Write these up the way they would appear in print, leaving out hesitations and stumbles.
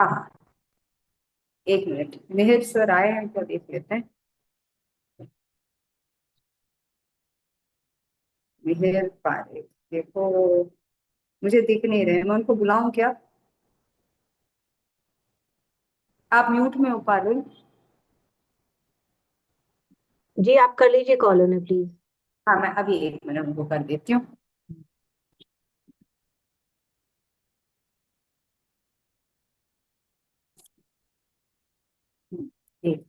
हाँ, एक minute. Mihir sir आए हैं तो देख लेते हैं। मिहिर पारे, देखो, मुझे दिख नहीं रहे। मैं उनको बुलाऊं क्या? आप म्यूट में हो पारुल। जी आप कर लीजिए कॉल उन्हें प्लीज। हाँ, मैं अभी एक मिनट उनको कर देती हूँ। एक।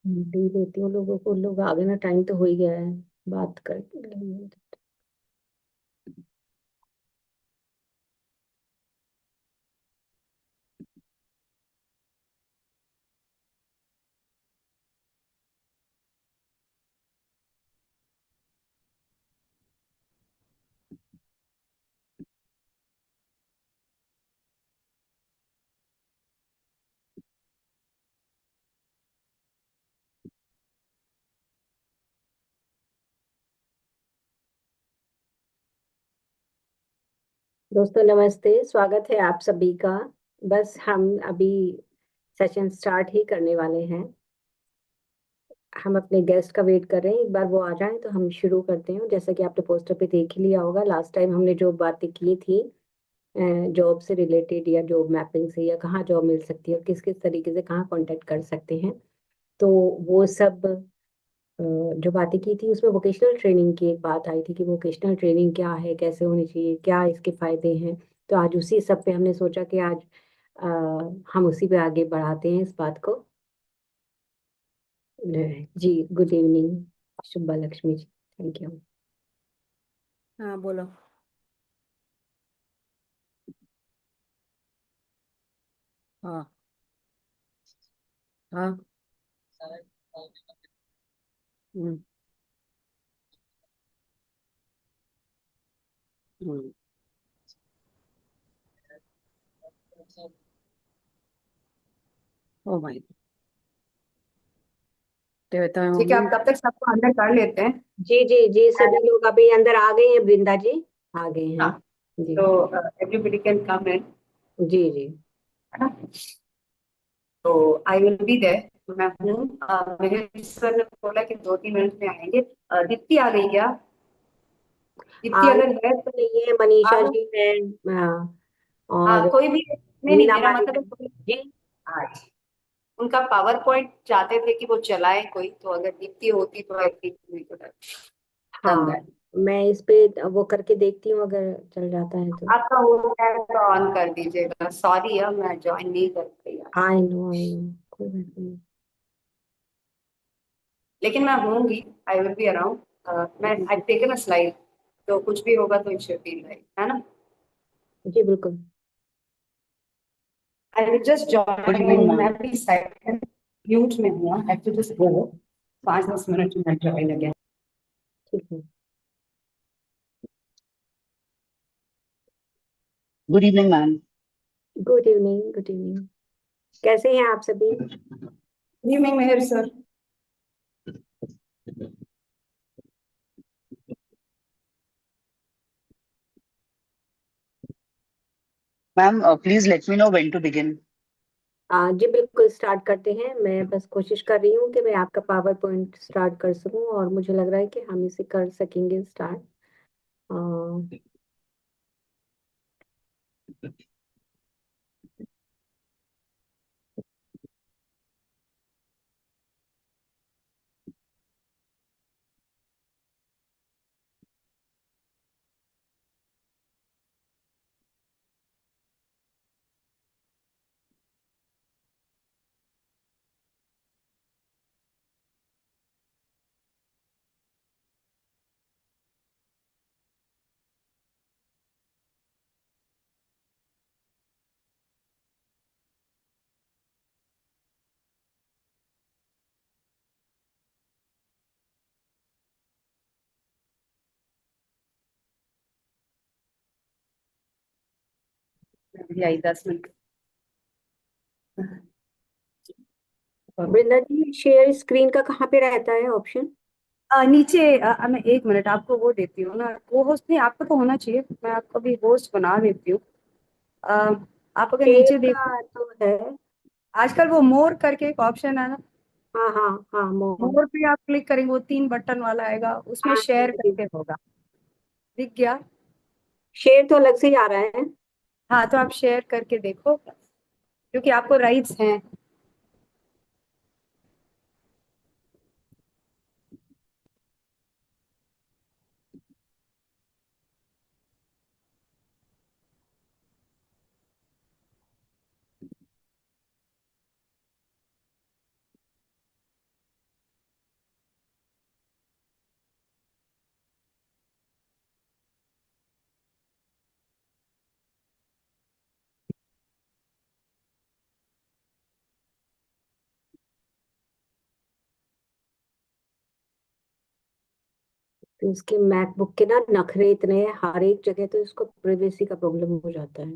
दे देती हूँ लोगों को, लोग आगे ना, टाइम तो हो ही गया है बात कर। दोस्तों नमस्ते, स्वागत है आप सभी का। बस हम अभी सेशन स्टार्ट ही करने वाले हैं। हम अपने गेस्ट का वेट कर रहे हैं, एक बार वो आ जाएं तो हम शुरू करते हैं। जैसा कि आपने पोस्टर पे देख ही लिया होगा, लास्ट टाइम हमने जो बातें की थी जॉब से रिलेटेड या जॉब मैपिंग से, या कहाँ जॉब मिल सकती है और किस किस तरीके से कहाँ कांटेक्ट कर सकते हैं। तो वो सब जो बातें की थी, उसमें वोकेशनल ट्रेनिंग की एक बात आई थी कि वोकेशनल ट्रेनिंग क्या है, कैसे होनी चाहिए, क्या इसके फायदे हैं। तो आज उसी सब पे हमने सोचा कि आज अ, हम उसी पे आगे बढ़ाते हैं इस बात को। जी good evening Shubha Lakshmi ji, thank you. हाँ, बोलो। हाँ। हाँ। हम्म। हम्म। ओ भाई, तो ठीक है, आप तब तक सबको अंदर कर लेते हैं। जी जी जी, सभी लोग अभी अंदर आ गए हैं, वृंदा जी आ गए हैं। हाँ, जी तो एवरीबडी कैन कम इन, जी जी। है ना? तो आई विल बी देयर। तो मैं हूँ। मेरे सर ने बोला कि 2-3 मिनट में आएंगे। दीप्ति आ गई क्या? दीप्ति अगर है तो तो नहीं है, मनीषा आप। जी है और कोई भी। नहीं नहीं, मीना मेरा मैम मतलब है है कोई। जी। आज उनका पावर पॉइंट चाहते थे कि वो चलाए कोई, तो अगर दीप्ति होती तो I think we could have done हाँ, दैट। मैं इस पे वो करके देखती हूँ, अगर चल जाता है तो। आपका वो कैमरा ऑन कर दीजिएगा। सॉरी, अब मैं ज्वाइन नहीं कर पाई आज। आई नो कोई बात नहीं। लेकिन मैं होंगी। I will be around. मैं आई टेकन अ स्लाइड, तो कुछ भी होगा तो इट शुड बी लाइक, है ना? जी बिल्कुल। I will just good evening join. मैं मैम। भी साइड म्यूट में हूँ। I to just go 5-10 minute में ज्वाइन अगेन। ठीक है। Good evening ma'am. Good evening good evening. कैसे हैं आप सभी? Good evening Mehar sir. Ma'am please let me know when to begin. जी बिल्कुल, स्टार्ट करते हैं। मैं बस कोशिश कर रही हूँ कि मैं आपका पावर पॉइंट स्टार्ट कर सकूं, और मुझे लग रहा है कि हम इसे कर सकेंगे स्टार्ट। अभी आई 10 मिनट। वृंदा जी, शेयर स्क्रीन का कहाँ पे रहता है ऑप्शन? नीचे मैं एक मिनट आपको वो देती हूँ ना, को होस्ट नहीं, आपको तो होना चाहिए, मैं आपको भी होस्ट बना देती हूँ। अ, आप अगर शेयर नीचे देख, का तो है। आजकल वो मोर करके एक ऑप्शन है ना, हाँ हाँ हाँ, मोर। मोर पे आप क्लिक करेंगे, वो 3 बटन वाला आएगा, उसमें हाँ शेयर जी जी। करके होगा। दिख गया? शेयर तो अलग से ही आ रहा है। हाँ, तो आप शेयर करके देखो, क्योंकि आपको राइट्स हैं। तो इसके मैकबुक के ना नखरे इतने हैं, हर एक जगह तो इसको प्राइवेसी का प्रॉब्लम हो जाता है।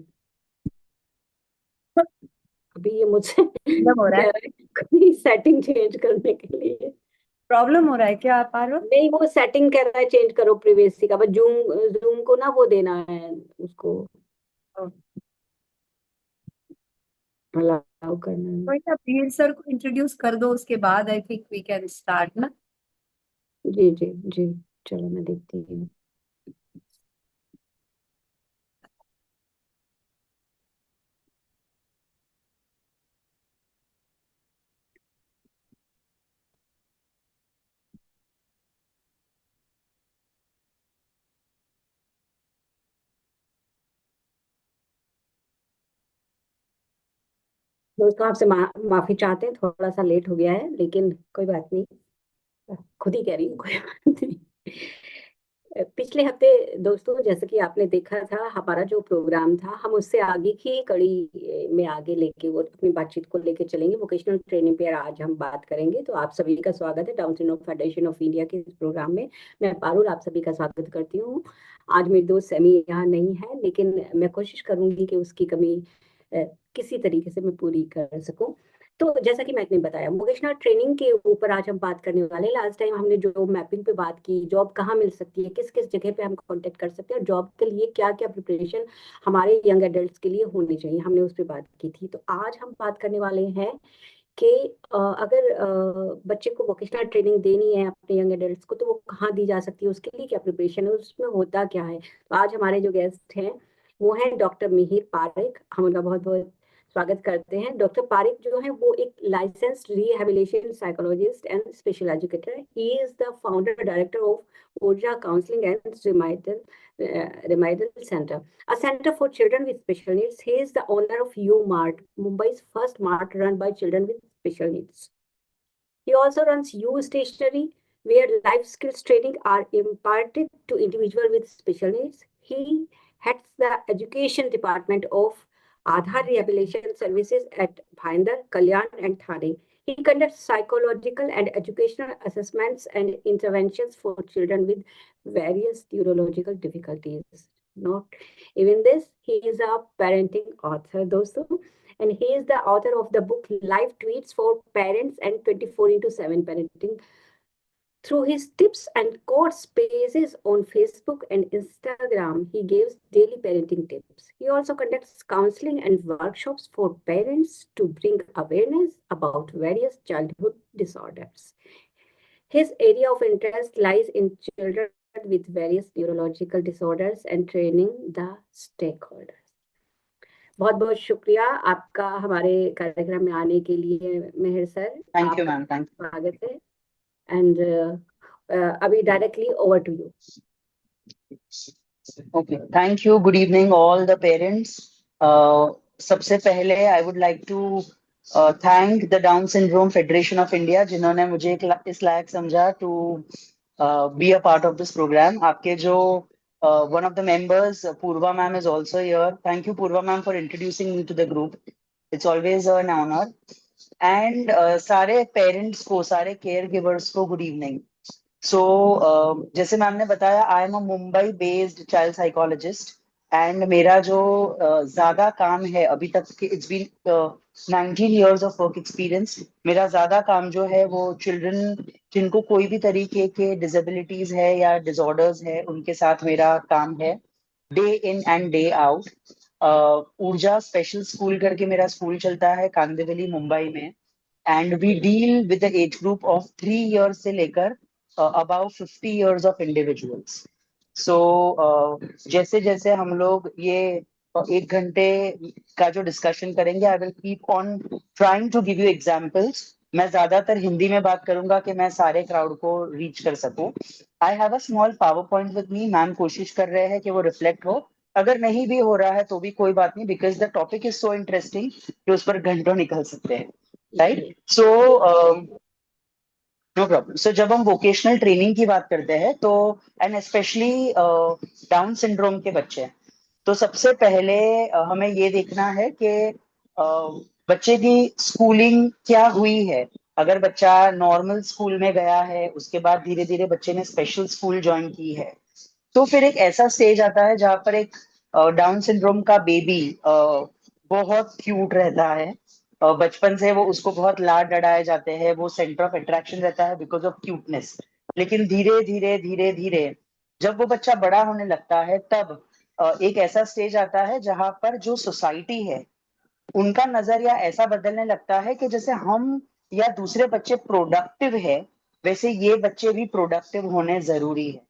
अभी ये मुझसे प्रॉब्लम हो रहा कह है? रहा है कोई सेटिंग चेंज करने के लिए। प्रॉब्लम हो रहा है क्या पारो? नहीं, वो सेटिंग कह रहा है चेंज करो प्राइवेसी का, बस जूम जूम को ना वो देना है उसको, अलाउ करना है। कोई ना, पीर सर को इंट्रोड्यूस कर दो, उसके बाद I think we can start ना। जी जी जी। चलो मैं देखती हूँ। दोस्तों, आपसे माफी चाहते हैं, थोड़ा सा लेट हो गया है, लेकिन कोई बात नहीं। खुद ही कह रही हूँ, कोई बात नहीं। पिछले हफ्ते दोस्तों, जैसे कि आपने देखा था, हमारा जो प्रोग्राम था, हम उससे आगे की कड़ी में आगे लेके वो अपनी बातचीत को लेके चलेंगे। वोकेशनल ट्रेनिंग पे आज हम बात करेंगे। तो आप सभी का स्वागत है down syndrome federation of India के इस प्रोग्राम में। मैं पारुल आप सभी का स्वागत करती हूँ। आज मेरी दोस्त सेमी यहाँ नहीं है, लेकिन मैं कोशिश करूंगी कि उसकी कमी किसी तरीके से मैं पूरी कर सकूं। तो जैसा कि मैंने बताया, वोकेशनल ट्रेनिंग के ऊपर आज हम बात करने वाले हैं। लास्ट टाइम हमने जो मैपिंग पे बात की, जॉब कहाँ मिल सकती है, किस किस जगह पे हम कांटेक्ट कर सकते हैं, और जॉब के लिए क्या क्या प्रिपरेशन हमारे यंग एडल्ट्स के लिए होनी चाहिए, हमने उस पर बात की थी। तो आज हम बात करने वाले हैं कि अगर बच्चे को वोकेशनल ट्रेनिंग देनी है अपने यंग एडल्ट्स को, तो वो कहाँ दी जा सकती है, उसके लिए क्या प्रिपरेशन है, उसमें होता क्या है। तो आज हमारे जो गेस्ट हैं वो हैं डॉक्टर मिहिर पारेख। हम उनका बहुत बहुत स्वागत करते हैं। डॉक्टर पारेख जो है वो एक licensed rehabilitation psychologist and special educator है। He is the founder director of Urja counselling and remedial centre, a center for children with special needs. He is the owner of U Mart, Mumbai's first mart run by children with special needs. He also runs U Stationery, where life skills training are imparted to individuals with special needs. He heads the education department of Aadhaar Rehabilitation Services at Bhainder, Kalyan, and Thane. He conducts psychological and educational assessments and interventions for children with various neurological difficulties. Not even this, he is a parenting author, दोस्तों, and he is the author of the book Live Tweets for Parents and 24 into 7 Parenting. Through his tips and quotes pages on Facebook and Instagram, he gives daily parenting tips. He also conducts counseling and workshops for parents to bring awareness about various childhood disorders. His area of interest lies in children with various neurological disorders and training the stakeholders. बहुत बहुत शुक्रिया आपका हमारे कार्यक्रम में आने के लिए मेहर सर। Thank you, आपका ma'am. Thank स्वागत है। एंड अभी directly over to you. you. Okay. Thank you. Good evening, all the parents. सबसे पहले I would like to thank the Down Syndrome Federation of India, जिन्होंने मुझे इस लायक समझा to be a part of this program. आपके जो one of the members, Purva ma'am, is also here. Thank you, Purva ma'am, for introducing me to the group. It's always an honor. And सारे parents को, सारे caregivers को good evening. So, जैसे ma'am ने बताया, I am a Mumbai based child psychologist and मेरा जो ज्यादा काम है अभी तक के, it's been 19 years of work experience. मेरा ज्यादा काम जो है वो चिल्ड्रन जिनको कोई भी तरीके के डिसेबिलिटीज है या डिसऑर्डर्स है उनके साथ मेरा काम है, day in and day out. Urja special school करके मेरा स्कूल चलता है कांदिवली मुंबई में, and we deal with the age group of 3 years से लेकर about 50 years of individuals. So जैसे जैसे हम लोग ये 1 घंटे का जो डिस्कशन करेंगे, I will keep on trying to give you examples. मैं ज्यादातर हिंदी में बात करूंगा कि मैं सारे क्राउड को रीच कर सकूं। I have a small power point with me, ma'am कोशिश कर रहे हैं कि वो रिफ्लेक्ट हो। अगर नहीं भी हो रहा है तो भी कोई बात नहीं, because the topic is so interesting कि उस पर घंटों निकल सकते हैं, right? So no problem. So जब हम वोकेशनल ट्रेनिंग की बात करते हैं तो, एंड स्पेशली डाउन सिंड्रोम के बच्चे, तो सबसे पहले हमें ये देखना है कि बच्चे की स्कूलिंग क्या हुई है। अगर बच्चा नॉर्मल स्कूल में गया है, उसके बाद धीरे धीरे बच्चे ने स्पेशल स्कूल ज्वाइन की है, तो फिर एक ऐसा स्टेज आता है जहां पर एक डाउन सिंड्रोम का बेबी बहुत क्यूट रहता है। बचपन से वो उसको बहुत लाड लड़ाए जाते हैं, वो सेंटर ऑफ अट्रैक्शन रहता है बिकॉज ऑफ क्यूटनेस। लेकिन धीरे धीरे धीरे धीरे जब वो बच्चा बड़ा होने लगता है, तब एक ऐसा स्टेज आता है जहां पर जो सोसाइटी है उनका नजरिया ऐसा बदलने लगता है कि जैसे हम या दूसरे बच्चे प्रोडक्टिव है, वैसे ये बच्चे भी प्रोडक्टिव होने जरूरी है।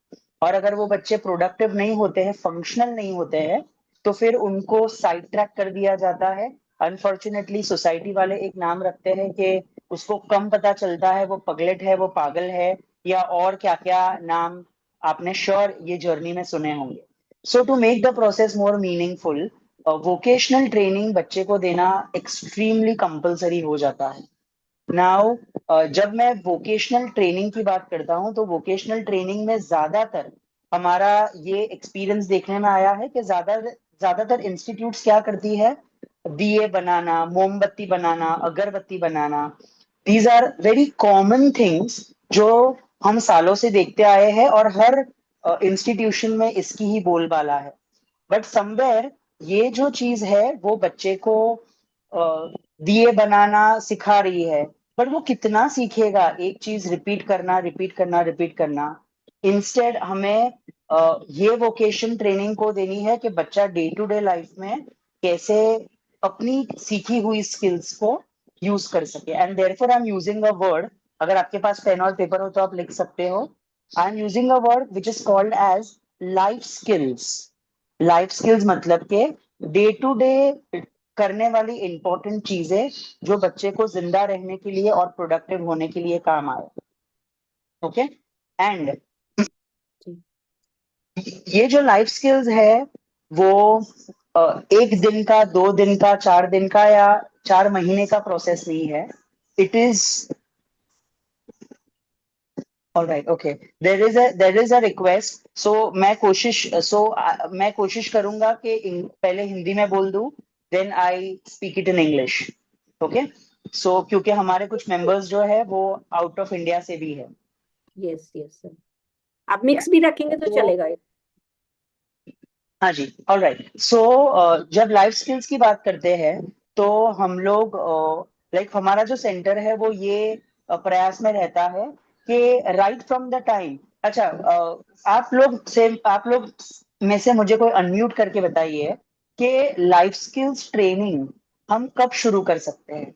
और अगर वो बच्चे प्रोडक्टिव नहीं होते हैं, फंक्शनल नहीं होते हैं, तो फिर उनको साइड ट्रैक कर दिया जाता है। अनफॉर्चुनेटली सोसाइटी वाले एक नाम रखते हैं कि उसको कम पता चलता है, वो पगलेट है, वो पागल है, या और क्या क्या नाम आपने श्योर ये जर्नी में सुने होंगे। So to make the process more meaningful, vocational training बच्चे को देना एक्सट्रीमली कंपलसरी हो जाता है। नाउ जब मैं वोकेशनल ट्रेनिंग की बात करता हूं तो वोकेशनल ट्रेनिंग में ज्यादातर हमारा ये एक्सपीरियंस देखने में आया है कि ज्यादातर इंस्टीट्यूट्स क्या करती है, दिए बनाना, मोमबत्ती बनाना, अगरबत्ती बनाना, these are very common things जो हम सालों से देखते आए हैं और हर इंस्टीट्यूशन में इसकी ही बोलबाला है। बट समवेयर ये जो चीज है वो बच्चे को दिए बनाना सिखा रही है, बट वो कितना सीखेगा एक चीज रिपीट करना रिपीट करना रिपीट करना। इंस्टेड हमें ये वोकेशन ट्रेनिंग को देनी है कि बच्चा डे टू डे लाइफ में कैसे अपनी सीखी हुई स्किल्स को यूज कर सके। And therefore I am using a word, अगर आपके पास पेन और पेपर हो तो आप लिख सकते हो। I am using a word which is called as life skills. Life skills मतलब के डे टू डे करने वाली इंपॉर्टेंट चीजें जो बच्चे को जिंदा रहने के लिए और प्रोडक्टिव होने के लिए काम आए। ओके? एंड ये जो लाइफ स्किल्स है वो एक दिन का, 2 दिन का, 4 दिन का या 4 महीने का प्रोसेस नहीं है। It is all right, okay. There is a request, so मैं कोशिश करूंगा कि पहले हिंदी में बोल दूं, then I speak it in English. Okay? So क्योंकि हमारे कुछ मेंबर्स जो है वो आउट ऑफ इंडिया से भी है। यस यस सर, आप मिक्स भी रखेंगे तो तो चलेगा। हाँ जी, ऑल राइट। सो जब लाइफ स्किल्स की बात करते हैं तो हम लोग लाइक हमारा जो सेंटर है वो ये प्रयास में रहता है कि राइट फ्रॉम द टाइम, अच्छा आप लोग में से मुझे कोई अनम्यूट करके बताइए कि लाइफ स्किल्स ट्रेनिंग हम कब शुरू कर सकते हैं?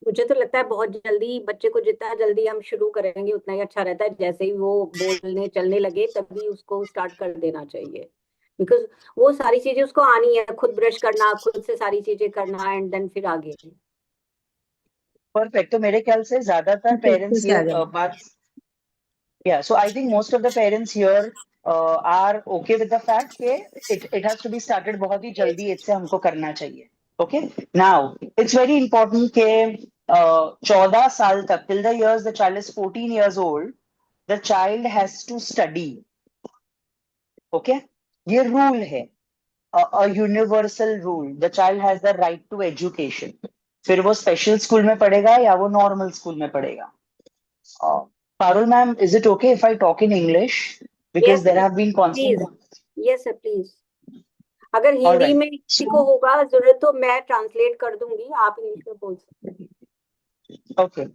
मुझे तो लगता है बहुत जल्दी, बच्चे को जितना जल्दी हम शुरू करेंगे उतना ही अच्छा रहता है। जैसे ही वो बोलने चलने लगे तभी उसको स्टार्ट कर देना चाहिए, बिकॉज वो सारी चीजें उसको आनी है, खुद ब्रश करना, खुद से सारी चीजें करना, एंड देन फिर आगे। परफेक्ट। तो मेरे ख्याल से ज्यादातर फिर पेरेंट्स से ये आ जाएगा। बात, yeah, so I think most of the parents here are okay with the fact कि it has to be started बहुत ही जल्दी, इससे हमको करना चाहिए। Okay? Now, it's very important कि 14 साल तक, till the years the child is 14 years old, the child has to study. Okay? ये रूल है, a universal rule. The child has the right to education. फिर वो स्पेशल स्कूल में पढ़ेगा या वो नॉर्मल स्कूल में पढ़ेगा। Parul ma'am, is it okay if I talk in English? Because Yes, there sir. have been constant. Please. Yes, sir, please. अगर All Hindi right. में किसी को So, होगा जरूरत तो मैं ट्रांसलेट कर दूंगी, आप इंग्लिश में बोल सकते okay.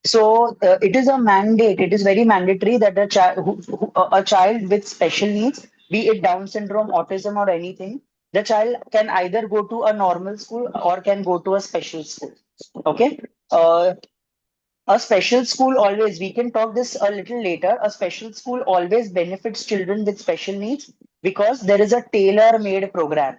So it is a mandate. It is very mandatory that a child, a child with special needs, be it Down syndrome, autism, or anything, the child can either go to a normal school or can go to a special school. Okay. A special school always, we can talk this a little later. A special school always benefits children with special needs because there is a tailor-made program.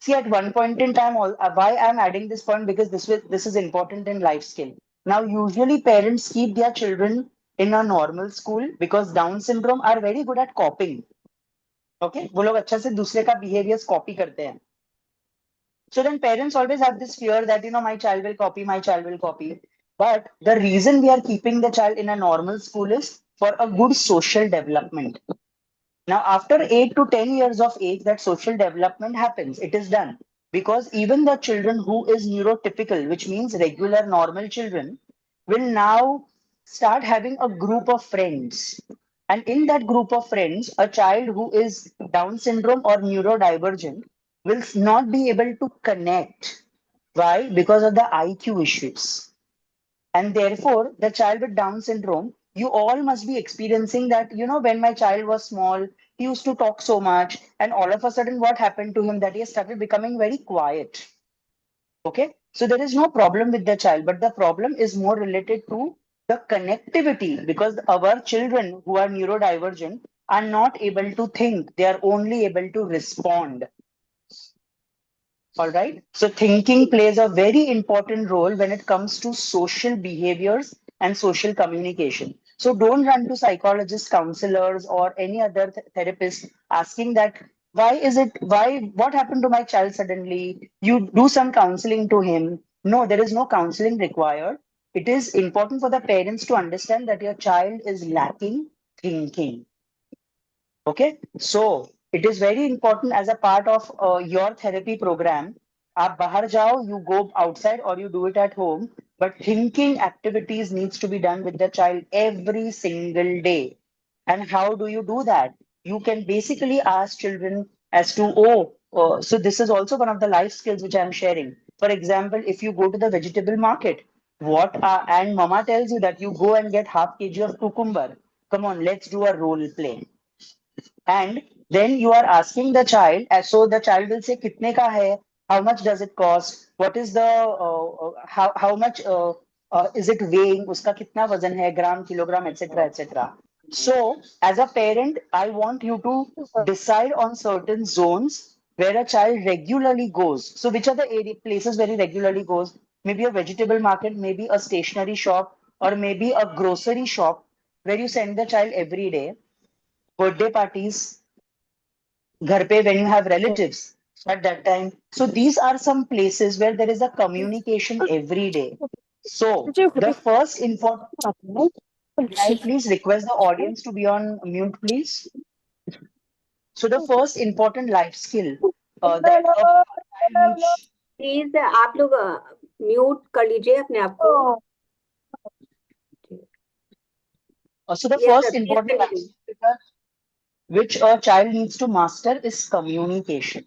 See, at one point in time, why I'm adding this point because this is important in life skill. Now, usually parents keep their children in a normal school because Down syndrome are very good at copying. Okay, वो लोग अच्छा से दूसरे का behaviors copy करते हैं. So then parents always have this fear that, my child will copy, my child will copy. But the reason we are keeping the child in a normal school is for a good social development. Now, after 8 to 10 years of age, that social development happens. It is done. Because even the children who is neurotypical, which means regular normal children, will now start having a group of friends. And in that group of friends, a child who is Down syndrome or neurodivergent will not be able to connect. Why? Because of the IQ issues. And therefore, the child with Down syndrome, you all must be experiencing that, when my child was small, he used to talk so much, and all of a sudden, what happened to him that he has started becoming very quiet. Okay, so there is no problem with the child, but the problem is more related to the connectivity because our children who are neurodivergent are not able to think, they are only able to respond. All right. So thinking plays a very important role when it comes to social behaviors and social communication. So don't run to psychologists, counselors, or any other therapist asking that what happened to my child suddenly? You do some counseling to him. No, there is no counseling required. It is important for the parents to understand that your child is lacking thinking. Okay, so it is very important as a part of your therapy program. आप बाहर जाओ, you go outside or you do it at home, but thinking activities needs to be done with the child every single day. And how do you do that? You can basically ask children as to, so this is also one of the life skills which I'm sharing. For example, if you go to the vegetable market, and mama tells you that you go and get half kg of cucumber. Come on, let's do a role play. And then you are asking the child, so the child will say kitne ka hai, how much does it cost, what is the how much is it weighing, uska kitna wazan hai, gram, kilogram, etc., etc. So as a parent, I want you to decide on certain zones where a child regularly goes. So which are the places where he regularly goes? Maybe a vegetable market, maybe a stationery shop, or maybe a grocery shop where you send the child every day. Birthday parties, घर पे when you have relatives at that time. So these are some places where there is a communication every day. So the first important, may I please request the audience to be on mute, please? So the first important life skill that a child needs. Please आप लोग mute कर लीजिए अपने आप को. So the yes sir, first please important life continue. skill which a child needs to master is communication.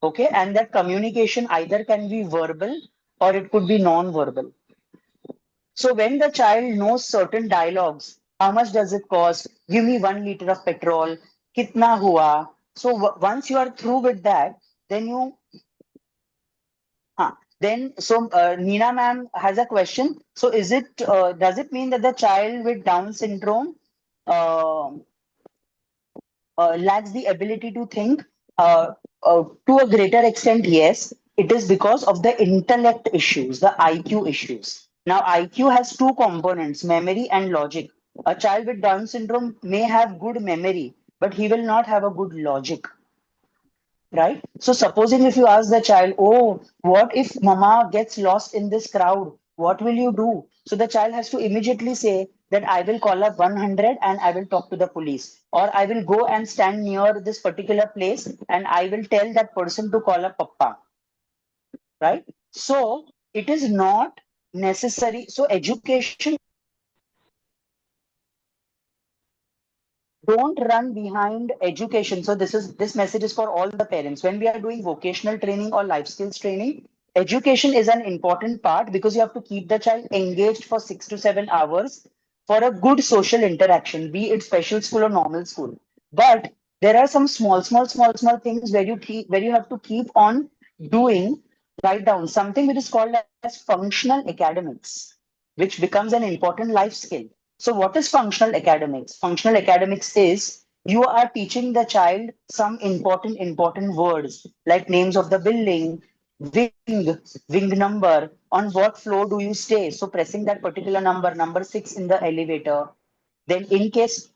Okay, and that communication either can be verbal or it could be non-verbal. So when the child knows certain dialogues, how much does it cost? Give me 1 liter of petrol. Kitna hua? So once you are through with that, then Neena ma'am has a question. So does it mean that the child with Down syndrome uh, lacks the ability to think? To a greater extent, yes. It is because of the intellect issues, the IQ issues. Now, IQ has two components, memory and logic. A child with Down syndrome may have good memory, but he will not have a good logic. Right? So supposing if you ask the child, oh, what if mama gets lost in this crowd? What will you do? So the child has to immediately say that I will call up 100 and I will talk to the police. Or I will go and stand near this particular place and I will tell that person to call up papa. Right? So it is not necessary. So education don't run behind education. So this message is for all the parents. When we are doing vocational training or life skills training, education is an important part because you have to keep the child engaged for 6 to 7 hours for a good social interaction, be it special school or normal school. But there are some small things where you have to keep on doing. Write down something which is called as functional academics, which becomes an important life skill. So, what is functional academics? Functional academics is you are teaching the child some important words like names of the building, wing number, on what floor do you stay. So, pressing that particular number, number 6 in the elevator. Then, in case,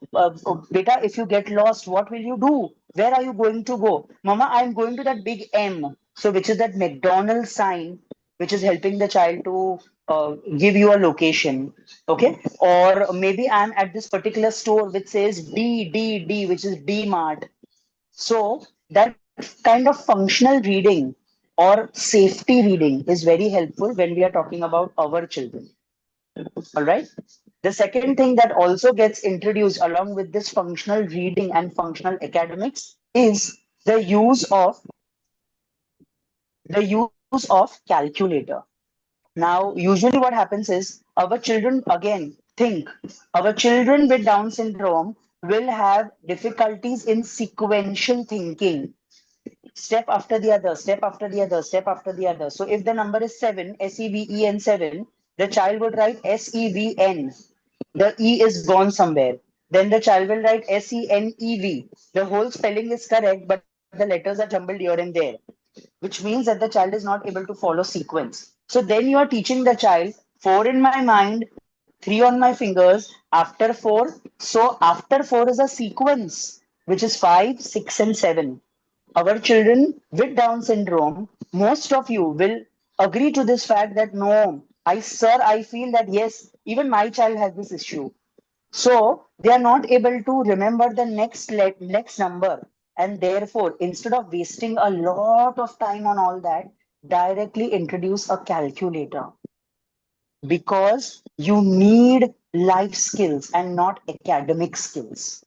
beta, if you get lost, what will you do? Where are you going to go? Mama, I'm going to that big M. So, which is that McDonald's sign, which is helping the child to give you a location. Okay. Or maybe I'm at this particular store which says D, which is D Mart. So, that kind of functional reading or safety reading is very helpful when we are talking about our children. All right. The second thing that also gets introduced along with this functional reading and functional academics is the use of calculator. Now, usually what happens is our children again think our children with Down syndrome will have difficulties in sequential thinking, step after the other, step after the other, step after the other. So if the number is 7, SEVEN 7, the child would write SEVN. The E is gone somewhere. Then the child will write SENEV. The whole spelling is correct, but the letters are jumbled here and there, which means that the child is not able to follow sequence. So then you are teaching the child 4 in my mind, 3 on my fingers, after 4. So after 4 is a sequence, which is 5, 6, and 7. Our children with Down syndrome, most of you will agree to this fact that no, I feel that yes, even my child has this issue. So they are not able to remember the next number, and therefore, instead of wasting a lot of time on all that, directly introduce a calculator because you need life skills and not academic skills.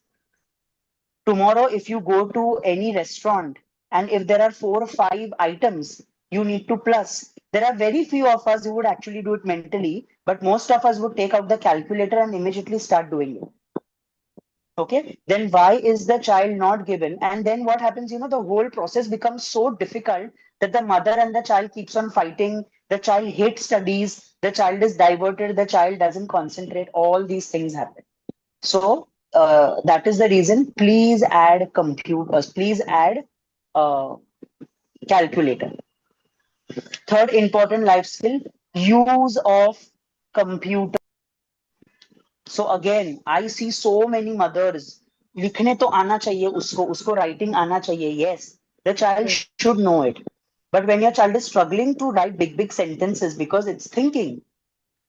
Tomorrow, if you go to any restaurant and if there are 4 or 5 items, you need to plus. There are very few of us who would actually do it mentally, but most of us would take out the calculator and immediately start doing it. Okay, then why is the child not given? And then what happens, the whole process becomes so difficult that the mother and the child keeps on fighting. The child hates studies, the child is diverted, the child doesn't concentrate. All these things happen. So that is the reason. Please add computers. Please add uh, calculator. Third important life skill: use of computer. So again, I see so many mothers. लिखने तो आना चाहिए उसको writing आना चाहिए. Yes, the child should know it. But when your child is struggling to write big sentences because it's thinking,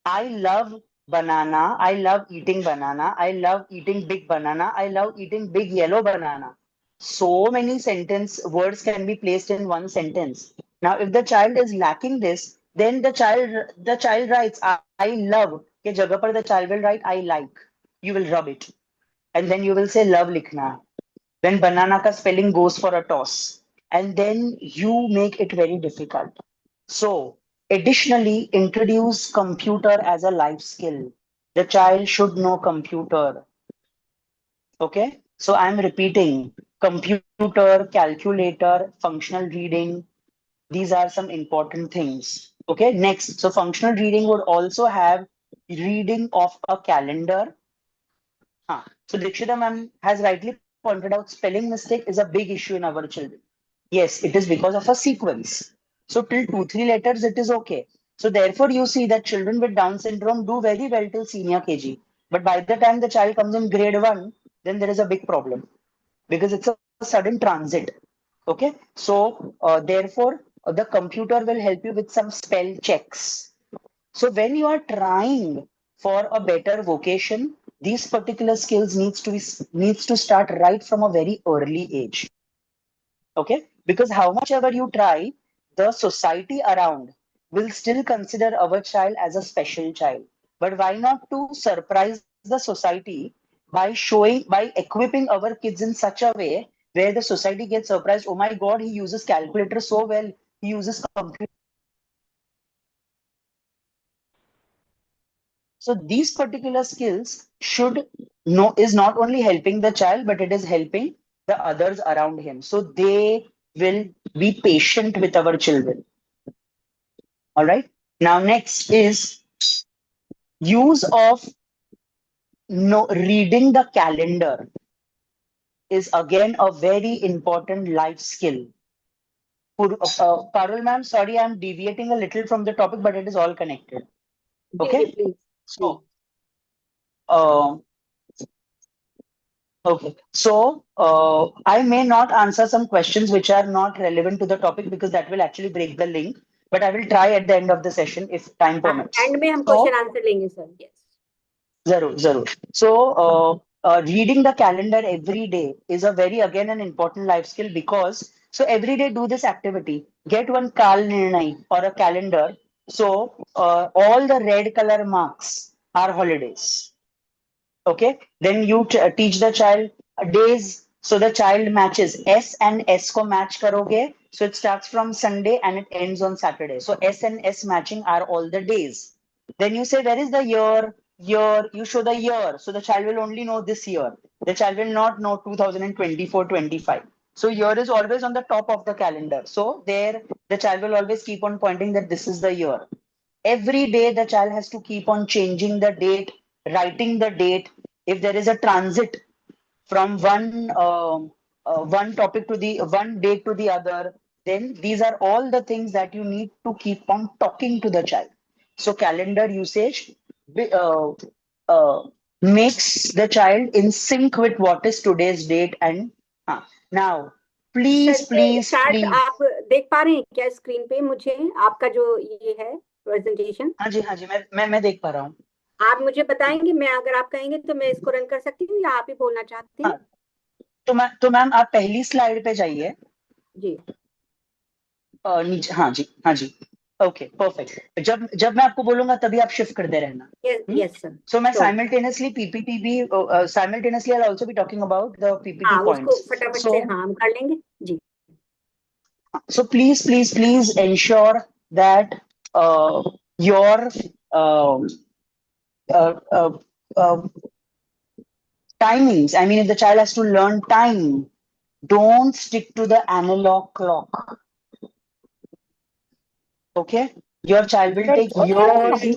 I love banana. I love eating banana. I love eating big banana. I love eating big yellow banana. So many sentence words can be placed in one sentence. Now, if the child is lacking this, then the child writes I love. के जगह पर the child will write I like. You will rub it, and then you will say love likhna. When banana ka spelling goes for a toss, and then you make it very difficult. So, additionally, introduce computer as a life skill. The child should know computer. Okay, so I'm repeating: computer, calculator, functional reading. These are some important things. Okay, next. So, functional reading would also have reading of a calendar. So Dikshita ma'am has rightly pointed out spelling mistake is a big issue in our children. Yes, it is because of a sequence. So till 2, 3 letters, it is okay. So therefore, you see that children with Down syndrome do very well till senior KG. But by the time the child comes in grade 1, then there is a big problem because it's a sudden transit. Okay, so therefore, the computer will help you with some spell checks. So when you are trying for a better vocation, these particular skills needs to start right from a very early age. Okay, because how much ever you try, the society around will still consider our child as a special child. But why not to surprise the society by equipping our kids in such a way where the society gets surprised. Oh my God, he uses calculator so well. He uses computer. So these particular skills should know is not only helping the child, but it is helping the others around him. So they will be patient with our children. All right. Now next is use of no reading the calendar is again a very important life skill. Parul ma'am, sorry, I'm deviating a little from the topic, but it is all connected. जी जी Okay. Please जी So, uh, okay. So, I may not answer some questions which are not relevant to the topic because that will actually break the link, but I will try at the end of the session if time permits. And में हम So, question answer लेंगे sir yes Zarur, Zarur. So, reading the calendar every day is a very, again, an important life skill because, so every day do this activity. Get one Kal Nirnay or a calendar. So, all the red color marks are holidays. Okay, then you teach the child days. So the child matches S and S ko match karoge. So it starts from Sunday and it ends on Saturday. So S and S matching are all the days. Then you say, where is the year? Year, you show the year. So the child will only know this year. The child will not know 2024-25. So year is always on the top of the calendar. So there, the child will always keep on pointing that this is the year. Every day the child has to keep on changing the date, writing the date. If there is a transit from one topic to the one date to the other, then these are all the things that you need to keep on talking to the child. So calendar usage uh, uh, makes the child in sync with what is today's date. And now sir please ये please chart please आप देख पा रहे हैं क्या screen पे मुझे आपका जो ये है प्रेजेंटेशन हाँ जी मैं देख पा रहा हूँ आप मुझे बताएंगे मैं अगर आप कहेंगे तो मैं इसको रन कर सकती हूँ या आप ही बोलना चाहते हैं हाँ तो मैम आप पहली स्लाइड पे जाइए जी नीचे हाँ जी ओके परफेक्ट जब जब मैं आपको बोलूंगा तभी आप शिफ्ट करते रहना यस यस सर सो मैं श्योर साइमल्टेनियसली पीपीटी भी simultaneously I also be talking about the PPT हाँ उसको पॉइंट्स फटाफट सो से हाँ हम कर लेंगे जी so please ensure that your um uh, uh, uh, timings, I mean if the child has to learn time, don't stick to the analog clock. Okay, your child will take years अभी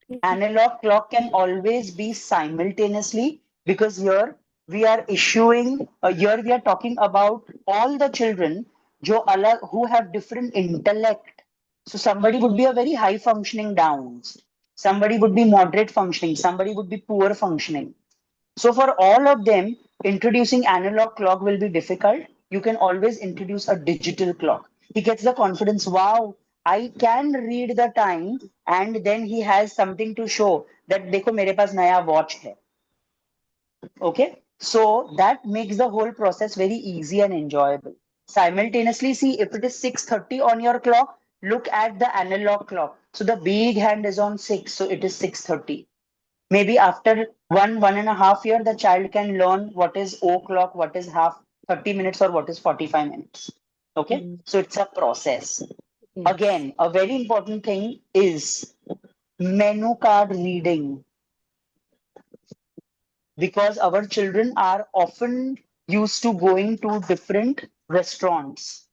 to analog clock can always be simultaneously because here we are issuing here we are talking about all the children who have different intellect. So somebody would be a very high functioning downs, somebody would be moderate functioning, somebody would be poor functioning. So for all of them, introducing analog clock will be difficult. You can always introduce a digital clock. He gets the confidence, wow, I can read the time, and then he has something to show that देखो मेरे पास नया watch है. Okay, so that makes the whole process very easy and enjoyable. Simultaneously, see if it is 6:30 on your clock, look at the analog clock. So the big hand is on 6, so it is 6:30. Maybe after 1.5 year, the child can learn what is o'clock, what is half 30 minutes, or what is 45 minutes. Okay, so it's a process. Yes Again, a very important thing is menu card reading because our children are often used to going to different restaurants.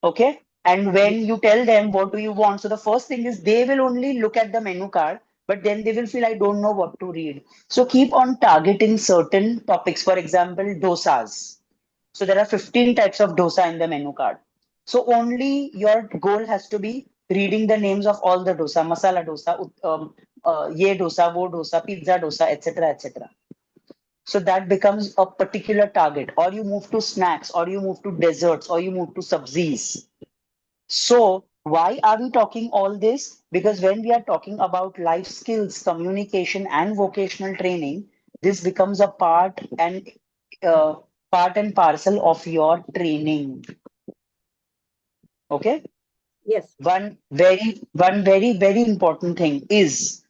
Okay, and when you tell them what do you want, so the first thing is they will only look at the menu card, but then they will feel I don't know what to read. So keep on targeting certain topics. For example, dosas. So there are 15 types of dosa in the menu card. So only your goal has to be reading the names of all the dosa, masala dosa, ye dosa, wo dosa, pizza dosa, etc., etc. So that becomes a particular target, or you move to snacks, or you move to desserts, or you move to subsies. So, why are we talking all this? Because when we are talking about life skills, communication, and vocational training, this becomes a uh, part and parcel of your training. Okay. Yes One very important thing is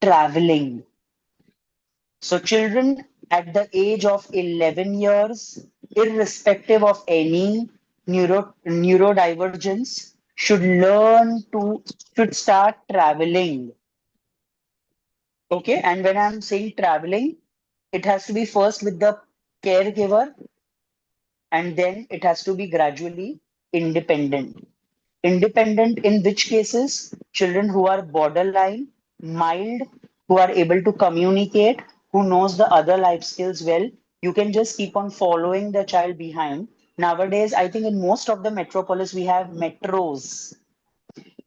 traveling. So children at the age of 11 years, irrespective of any neurodivergence, should start traveling. Okay, and when I'm saying traveling, it has to be first with the caregiver, and then it has to be gradually independent. Independent in which cases? Children who are borderline, mild, who are able to communicate, who knows the other life skills well. You can just keep on following the child behind. Nowadays, I think in most of the metropolis, we have metros.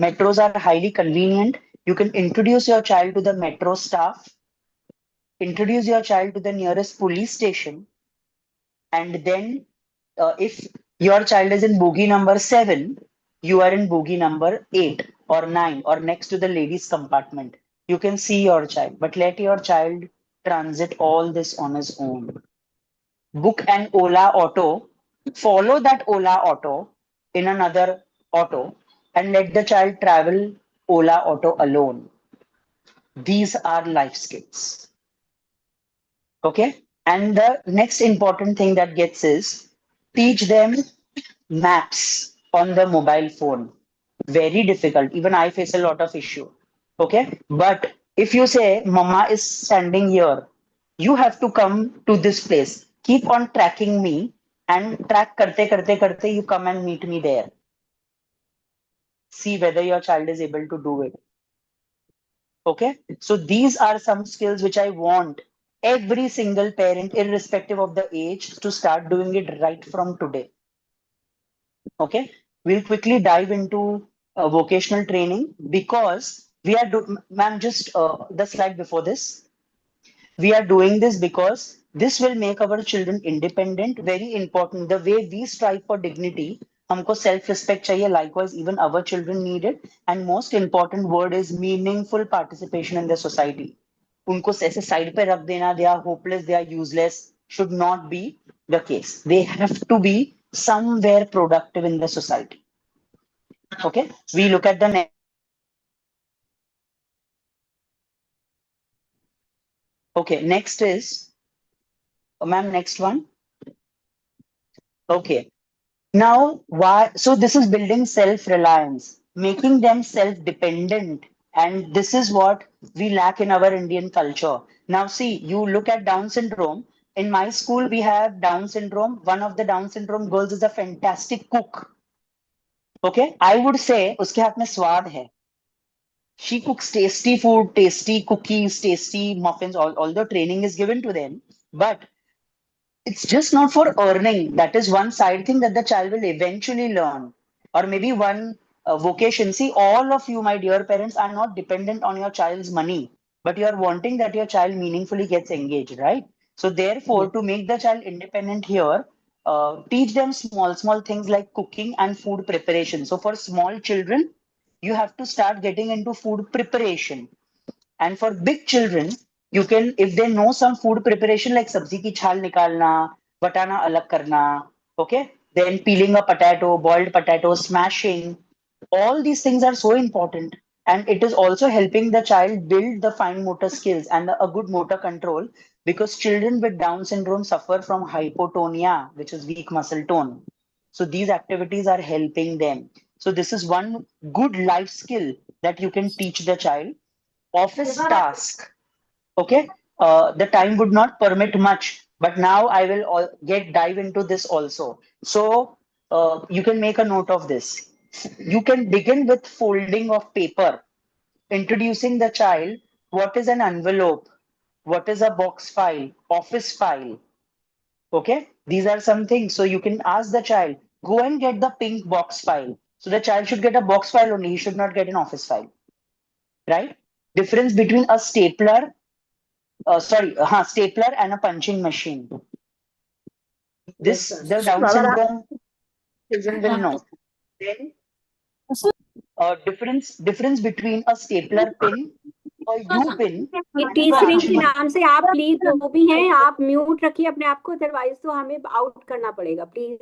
Metros are highly convenient. You can introduce your child to the metro staff, introduce your child to the nearest police station, and then if your child is in bogie number 7, you are in bogie number 8 or 9 or next to the ladies compartment. You can see your child, but let your child transit all this on his own. Book an Ola auto, follow that Ola auto in another auto, and let the child travel Ola auto alone. These are life skills. Okay. And the next important thing that gets is teach them maps on the mobile phone. Very difficult. Even I face a lot of issue. Okay. But if you say, Mama is standing here, you have to come to this place. Keep on tracking me and track karte, you come and meet me there. See whether your child is able to do it. Okay, so these are some skills which I want every single parent, irrespective of the age, to start doing it right from today. Okay, we'll quickly dive into vocational training because ma'am, just the slide before this. We are doing this because this will make our children independent. Very important. The way we strive for dignity, हमको self respect चाहिए. Likewise, even our children need it. And most important word is meaningful participation in the society. उनको ऐसे side पे रख देना, they are hopeless, they are useless, should not be the case. They have to be somewhere productive in the society. Okay, we look at the next. Okay, next is, ma'am, next one. Okay. Now, why? So this is building self-reliance, making them self-dependent, and this is what we lack in our Indian culture. Now, see, you look at Down syndrome. In my school, we have Down syndrome. One of the Down syndrome girls is a fantastic cook. Okay, I would say उसके हाथ में स्वाद है. She cooks tasty food, tasty cookies, tasty muffins. All the training is given to them, but it's just not for earning. That is one side thing that the child will eventually learn. Or maybe one vocation. See, all of you, my dear parents, are not dependent on your child's money, but you are wanting that your child meaningfully gets engaged, right? So, therefore, Yes. to make the child independent here, teach them small things like cooking and food preparation. So, for small children, you have to start getting into food preparation. And for big children, you can, if they know some food preparation like sabzi ki chhal nikalna, batana alag karna, okay, then peeling a potato, boiled potato, smashing, all these things are so important. And it is also helping the child build the fine motor skills and a good motor control because children with Down syndrome suffer from hypotonia, which is weak muscle tone. So these activities are helping them. So this is one good life skill that you can teach the child. Office task. Okay, the time would not permit much, but now I will get dive into this also. So you can make a note of this. You can begin with folding of paper, introducing the child what is an envelope, what is a box file, office file. Okay, these are some things. So you can ask the child, go and get the pink box file. So the child should get a box file only. He should not get an office file, right? Difference between a stapler and a punching machine. Yes, This sir. the Down syndrome children will know. Then difference between a stapler pin, a U pin, ये and a टीचरिंग के punching. नाम से आप please जो भी हैं आप mute रखिए अपने आप को, अदरवाइज तो हमें आउट करना पड़ेगा please.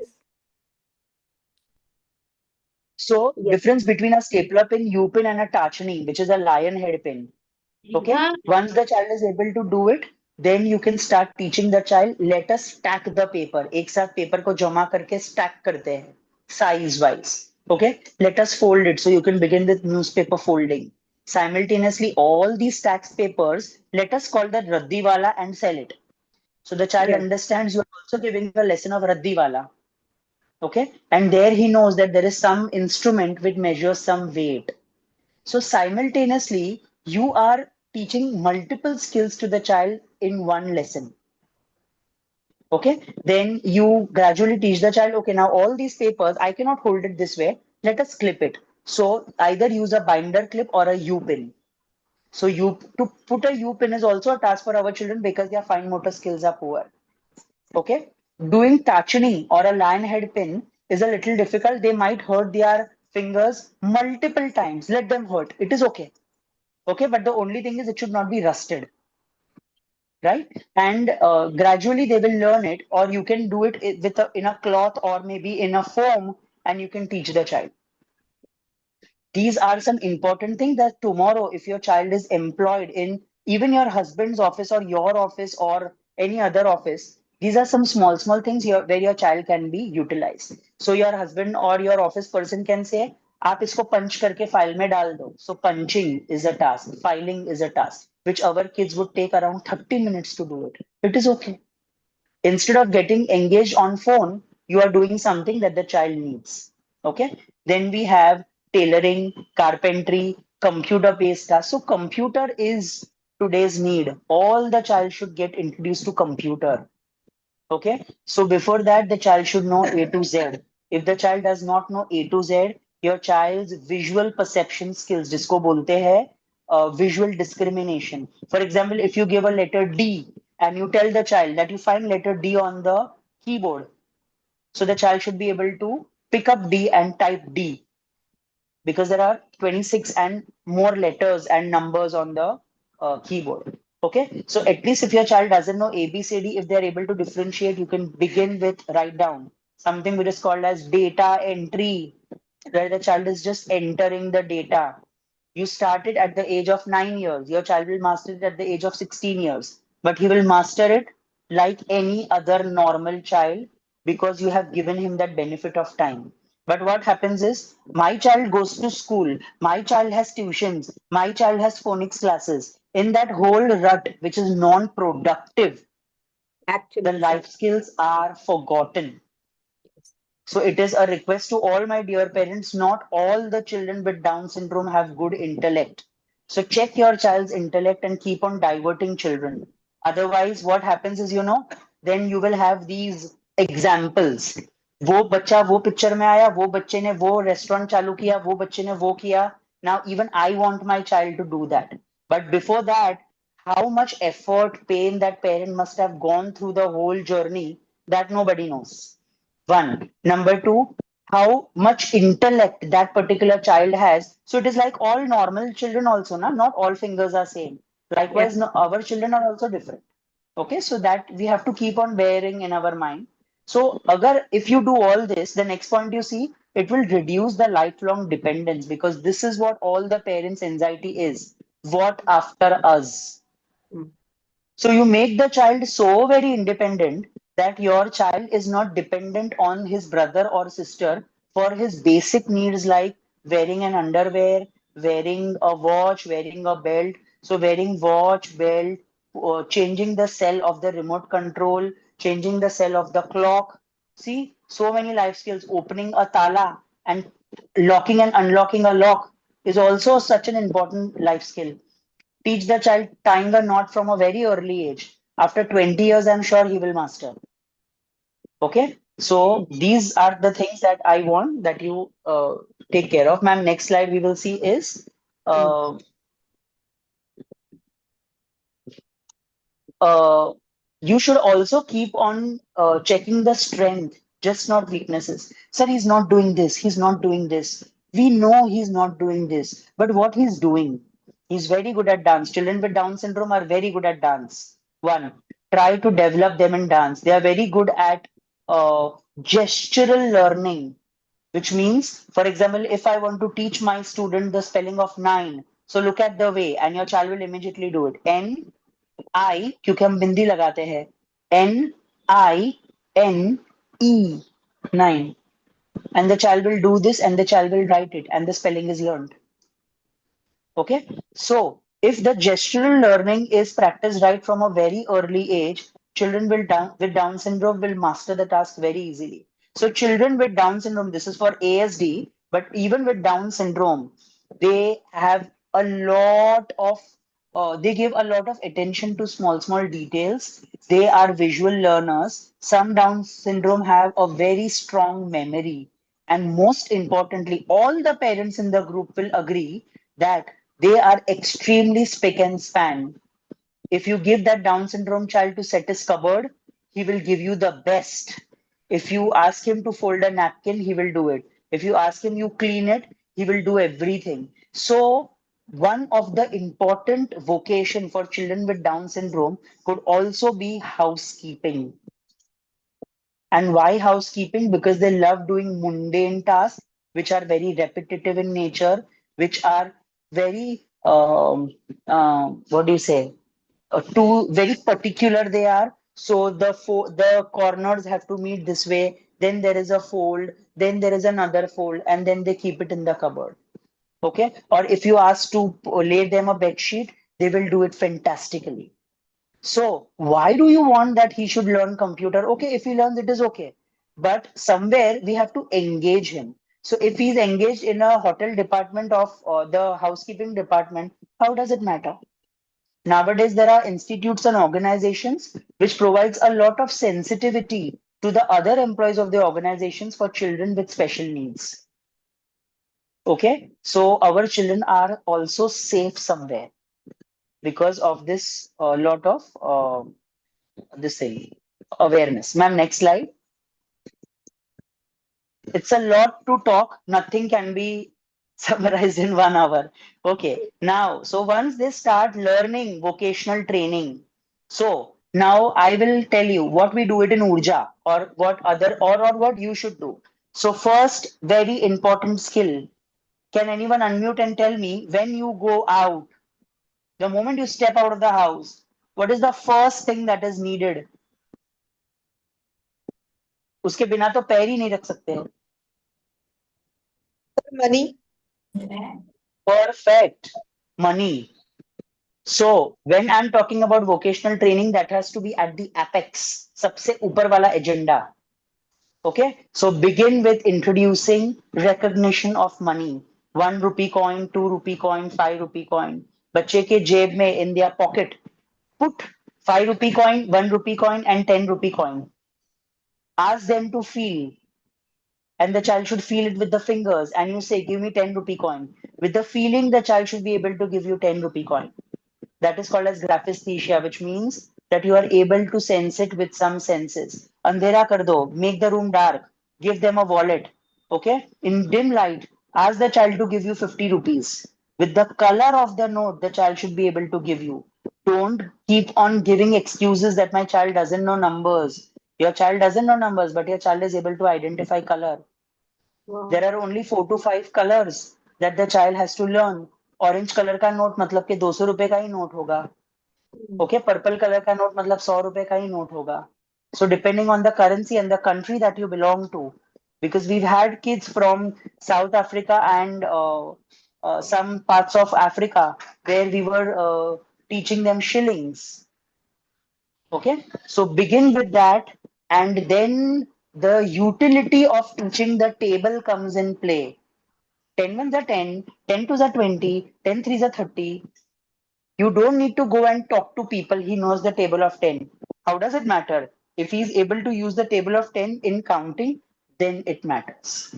So Yes. difference between a stapler pin, U pin, and a tachni, which is a lion head pin. Okay. Once the child is able to do it, then you can start teaching the child, let us stack the paper. एक साथ paper को जमा करके stack करते हैं, size wise. Okay, let us fold it. So you can begin with newspaper folding. Simultaneously, all these stacked papers, let us call that Raddi wala and sell it. So the child Yes. understands you are also giving a lesson of Raddi wala. Okay, and there he knows that there is some instrument which measures some weight. So simultaneously, you are teaching multiple skills to the child in one lesson. Okay, then you gradually teach the child, okay, now all these papers, I cannot hold it this way. Let us clip it. So either use a binder clip or a U pin. So you to put a U pin is also a task for our children because their fine motor skills are poor. Okay, doing tachani or a lion head pin is a little difficult. They might hurt their fingers multiple times. Let them hurt. It is okay. Okay, but the only thing is it should not be rusted, right? And gradually they will learn it, or you can do it with in a cloth or maybe in a foam, and you can teach the child. These are some important things that tomorrow, if your child is employed in even your husband's office or your office or any other office, these are some small things where your child can be utilized. So your husband or your office person can say, आप इसको punch करके file में डाल दो. So punching is a task, filing is a task, which our kids would take around 30 minutes to do it. It is okay. Instead of getting engaged on phone, you are doing something that the child needs. Okay, then we have tailoring, carpentry, computer based tasks. So computer is today's need. All the child should get introduced to computer. Okay, so before that, the child should know A to Z. If the child does not know A to Z, your child's visual perception skills, जिसको बोलते हैं visual discrimination. For example, if you give a letter D and you tell the child that you find letter D on the keyboard, so the child should be able to pick up D and type D because there are 26 and more letters and numbers on the keyboard. Okay, so at least if your child doesn't know ABCD, if they're able to differentiate, you can begin with write down something which is called as data entry, where the child is just entering the data. You started at the age of 9 years, your child will master it at the age of 16 years, but he will master it like any other normal child because you have given him that benefit of time. But what happens is, my child goes to school, my child has tuitions, my child has phonics classes. In that whole rut, which is non productive, the Actually, life skills are forgotten. So it is a request to all my dear parents, not all the children with Down syndrome have good intellect. So check your child's intellect and keep on diverting children. Otherwise, what happens is, then you will have these examples. वो बच्चा वो picture में आया, वो बच्चे ने वो restaurant चालू किया, वो बच्चे ने वो किया. Now even I want my child to do that. But before that, how much effort, pain that parent must have gone through the whole journey, that nobody knows. One. Number two, how much intellect that particular child has. So it is like all normal children also, na? Not all fingers are same. yes. Likewise, no, our children are also different. Okay, so that we have to keep on bearing in our mind. So agar, if you do all this, the next point you see, it will reduce the lifelong dependence because this is what all the parents' anxiety is. What after us? Mm. So you make the child so very independent that your child is not dependent on his brother or sister for his basic needs like wearing an underwear, wearing a watch, wearing a belt. So wearing watch, belt, changing the cell of the remote control, changing the cell of the clock. See, so many life skills. Opening a tala and locking and unlocking a lock is also such an important life skill. Teach the child tying a knot from a very early age. After 20 years, I'm sure he will master. Okay. So these are the things that I want that you take care of. Ma'am, next slide we will see is Mm. uh, uh, you should also keep on checking the strength, just not weaknesses. Sir, he's not doing this. He's not doing this. We know he's not doing this, but what he's doing, he's very good at dance. Children with Down syndrome are very good at dance. One, try to develop them in dance. They are very good at gestural learning, which means, for example, if I want to teach my student the spelling of nine, so look at the way, and your child will immediately do it. N I, क्योंकि हम बिंदी लगाते हैं, N-I-N-E, 9. And the child will do this and the child will write it and the spelling is learned. Okay, so if the gestural learning is practiced right from a very early age, children with Down syndrome will master the task very easily. So children with Down syndrome, this is for ASD, but even with Down syndrome, they have a lot of they give a lot of attention to small details. They are visual learners. Some Down syndrome have a very strong memory. And most importantly, all the parents in the group will agree that they are extremely spick and span. If you give that Down syndrome child to set his cupboard, he will give you the best. If you ask him to fold a napkin, he will do it. If you ask him you clean it, he will do everything. So one of the important vocation for children with Down syndrome could also be housekeeping. And why housekeeping? Because they love doing mundane tasks, which are very repetitive in nature, which are very, what do you say, too very particular they are. So the corners have to meet this way, then there is a fold, then there is another fold, and then they keep it in the cupboard. Okay? Or if you ask to lay them a bed sheet, they will do it fantastically. So why do you want that he should learn computer? Okay, if he learns, it is okay. But somewhere we have to engage him. So if he's engaged in a hotel department of the housekeeping department, how does it matter? Nowadays, there are institutes and organizations which provides a lot of sensitivity to the other employees of the organizations for children with special needs. Okay, so our children are also safe somewhere because of this lot of this thing, awareness. Ma'am, next slide. It's a lot to talk. Nothing can be summarized in 1 hour. Okay, now, so once they start learning vocational training, so now I will tell you what we do it in Urja or what other or what you should do. So first, very important skill. Can anyone unmute and tell me when you go out, the moment you step out of the house, what is the first thing that is needed? उसके बिना तो पैर ही नहीं रख सकते हैं. Money. Perfect. Money. So when I'm talking about vocational training, that has to be at the apex, सबसे ऊपर वाला agenda. Okay, so begin with introducing recognition of money. 1 rupee coin, 2 rupee coin, 5 rupee coin. बच्चे के जेब में in their pocket, put 5 rupee coin, 1 rupee coin, and 10 rupee coin. Ask them to feel, and the child should feel it with the fingers. And you say, "Give me 10 rupee coin." With the feeling, the child should be able to give you 10 rupee coin. That is called as graphesthesia, which means that you are able to sense it with some senses. Andhera kar do, make the room dark, give them a wallet. Okay? In dim light, ask the child to give you 50 rupees. With the color of the note, the child should be able to give you. Don't keep on giving excuses that my child doesn't know numbers. Your child doesn't know numbers, but your child is able to identify color. Wow. There are only 4 to 5 colors that the child has to learn. Orange color का note मतलब कि 200 रुपए का ही note होगा. Okay, purple color का note मतलब 100 रुपए का ही नोट होगा. So depending on the currency and the country that you belong to, because we've had kids from South Africa and some parts of Africa where we were teaching them shillings. Okay, so begin with that, and then the utility of teaching the table comes in play. 10 ones are 10, 10 twos are 20, 10 threes are 30. You don't need to go and talk to people. He knows the table of 10. How does it matter? If he's able to use the table of 10 in counting, then it matters.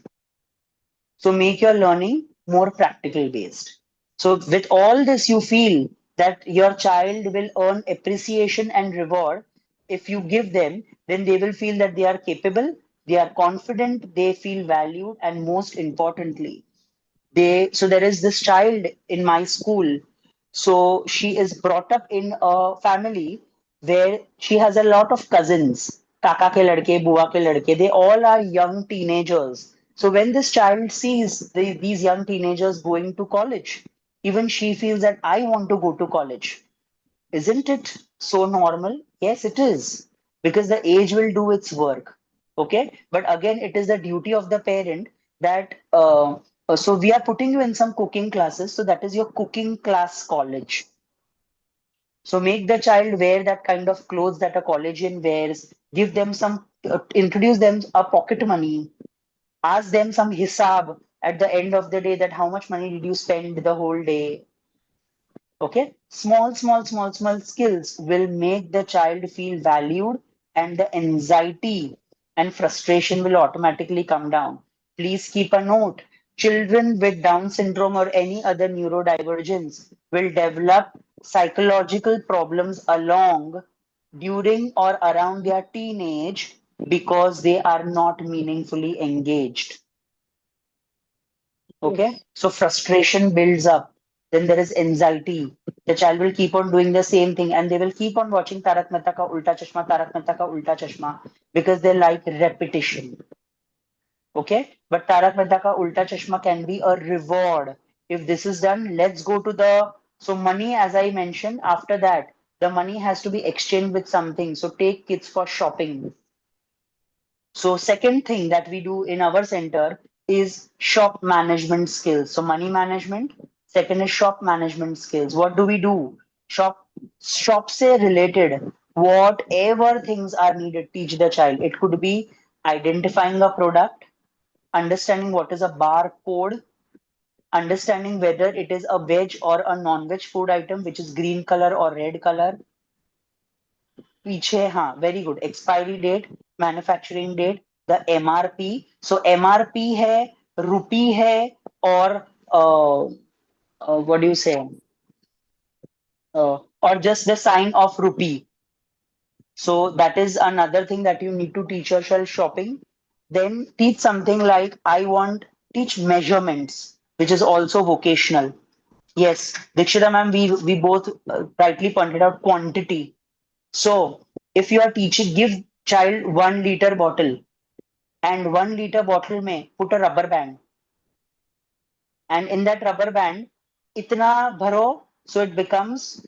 So make your learning more practical based. So with all this, you feel that your child will earn appreciation and reward. If you give them, then they will feel that they are capable, they are confident, they feel valued, and most importantly, so there is this child in my school. So she is brought up in a family where she has a lot of cousins, kaka ke ladke, bua ke ladke. They all are young teenagers. So when this child sees these young teenagers going to college, even she feels that I want to go to college, isn't it? so normal? Yes, it is. Because the age will do its work. Okay. But again, it is the duty of the parent that, so we are putting you in some cooking classes. So that is your cooking class college. So make the child wear that kind of clothes that a collegian wears. Give them some, introduce them a pocket money. Ask them some hisab at the end of the day that how much money did you spend the whole day. Okay, small skills will make the child feel valued, and the anxiety and frustration will automatically come down. Please keep a note. Children with Down syndrome or any other neurodivergence will develop psychological problems along, during, or around their teenage because they are not meaningfully engaged. Okay, Yes. so frustration builds up, then there is anxiety. The child will keep on doing the same thing and they will keep on watching Tarak Mehta ka Ulta Chashma, Tarak Mehta ka Ulta Chashma because they like repetition. Okay, but Tarak Mehta ka Ulta Chashma can be a reward. If this is done, let's go to the, so money, as I mentioned, after that, the money has to be exchanged with something. So take kids for shopping. So second thing that we do in our center is shop management skills. So money management. Second is shop management skills. What do we do? Shop say related. Whatever things are needed, teach the child. It could be identifying a product, understanding what is a barcode, understanding whether it is a veg or a non-veg food item, which is green color or red color, पीछे हाँ very good expiry date manufacturing date the MRP so MRP है rupee है और what do you say or just the sign of rupee. So that is another thing that you need to teach your child shopping. Then teach something like teach measurements, which is also vocational. Yes, Dikshita ma'am, we both rightly pointed out quantity. So if you are teaching, give child 1 liter bottle and 1 liter bottle may put a rubber band, and in that rubber band, itna bharo, so it becomes